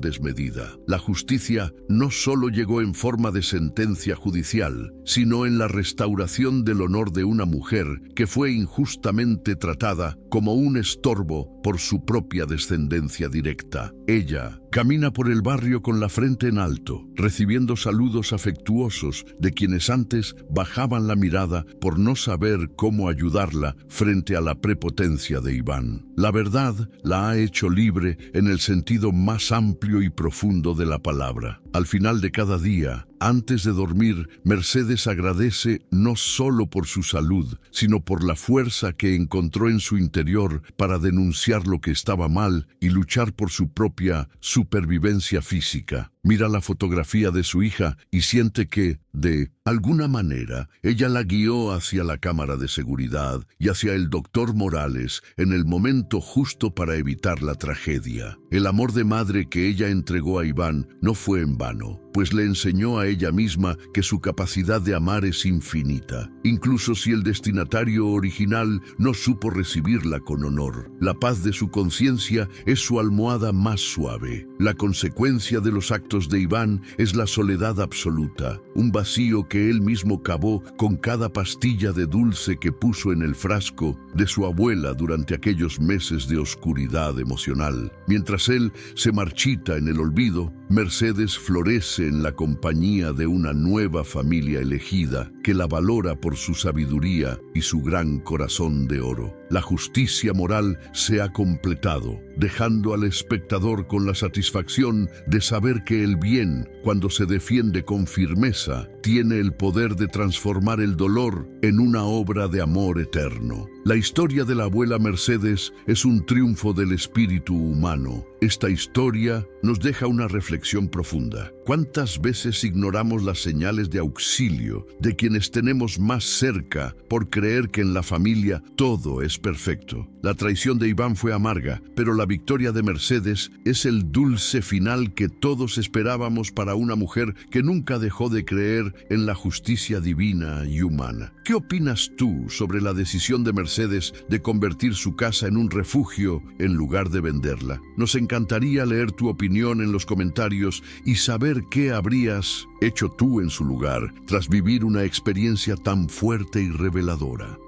desmedida. La justicia no solo llegó en forma de sentencia judicial, sino en la restauración del honor de una mujer que fue injustamente tratada como un estorbo por su propia descendencia directa. Ella camina por el barrio con la frente en alto, recibiendo saludos afectuosos de quienes antes bajaban la mirada por no saber cómo ayudarla frente a la prepotencia de Iván. La verdad la ha hecho libre en el sentido más amplio y profundo de la palabra. Al final de cada día, antes de dormir, Mercedes agradece no solo por su salud, sino por la fuerza que encontró en su interior para denunciar lo que estaba mal y luchar por su propia supervivencia física. Mira la fotografía de su hija y siente que, De alguna manera, ella la guió hacia la cámara de seguridad y hacia el doctor Morales en el momento justo para evitar la tragedia. El amor de madre que ella entregó a Iván no fue en vano, pues le enseñó a ella misma que su capacidad de amar es infinita, incluso si el destinatario original no supo recibirla con honor. La paz de su conciencia es su almohada más suave. La consecuencia de los actos de Iván es la soledad absoluta, un vacío que él mismo cavó con cada pastilla de dulce que puso en el frasco de su abuela durante aquellos meses de oscuridad emocional. Mientras él se marchita en el olvido, Mercedes florece en la compañía de una nueva familia elegida que la valora por su sabiduría y su gran corazón de oro. La justicia moral se ha completado, dejando al espectador con la satisfacción de saber que el bien, cuando se defiende con firmeza, tiene el poder de transformar el dolor en una obra de amor eterno. La historia de la abuela Mercedes es un triunfo del espíritu humano. Esta historia nos deja una reflexión profunda. ¿Cuántas veces ignoramos las señales de auxilio de quienes tenemos más cerca por creer que en la familia todo es perfecto? La traición de Iván fue amarga, pero la victoria de Mercedes es el dulce final que todos esperábamos para una mujer que nunca dejó de creer en la justicia divina y humana. ¿Qué opinas tú sobre la decisión de Mercedes de convertir su casa en un refugio en lugar de venderla? Nos encantaría leer tu opinión en los comentarios y saber qué habrías hecho tú en su lugar tras vivir una experiencia tan fuerte y reveladora.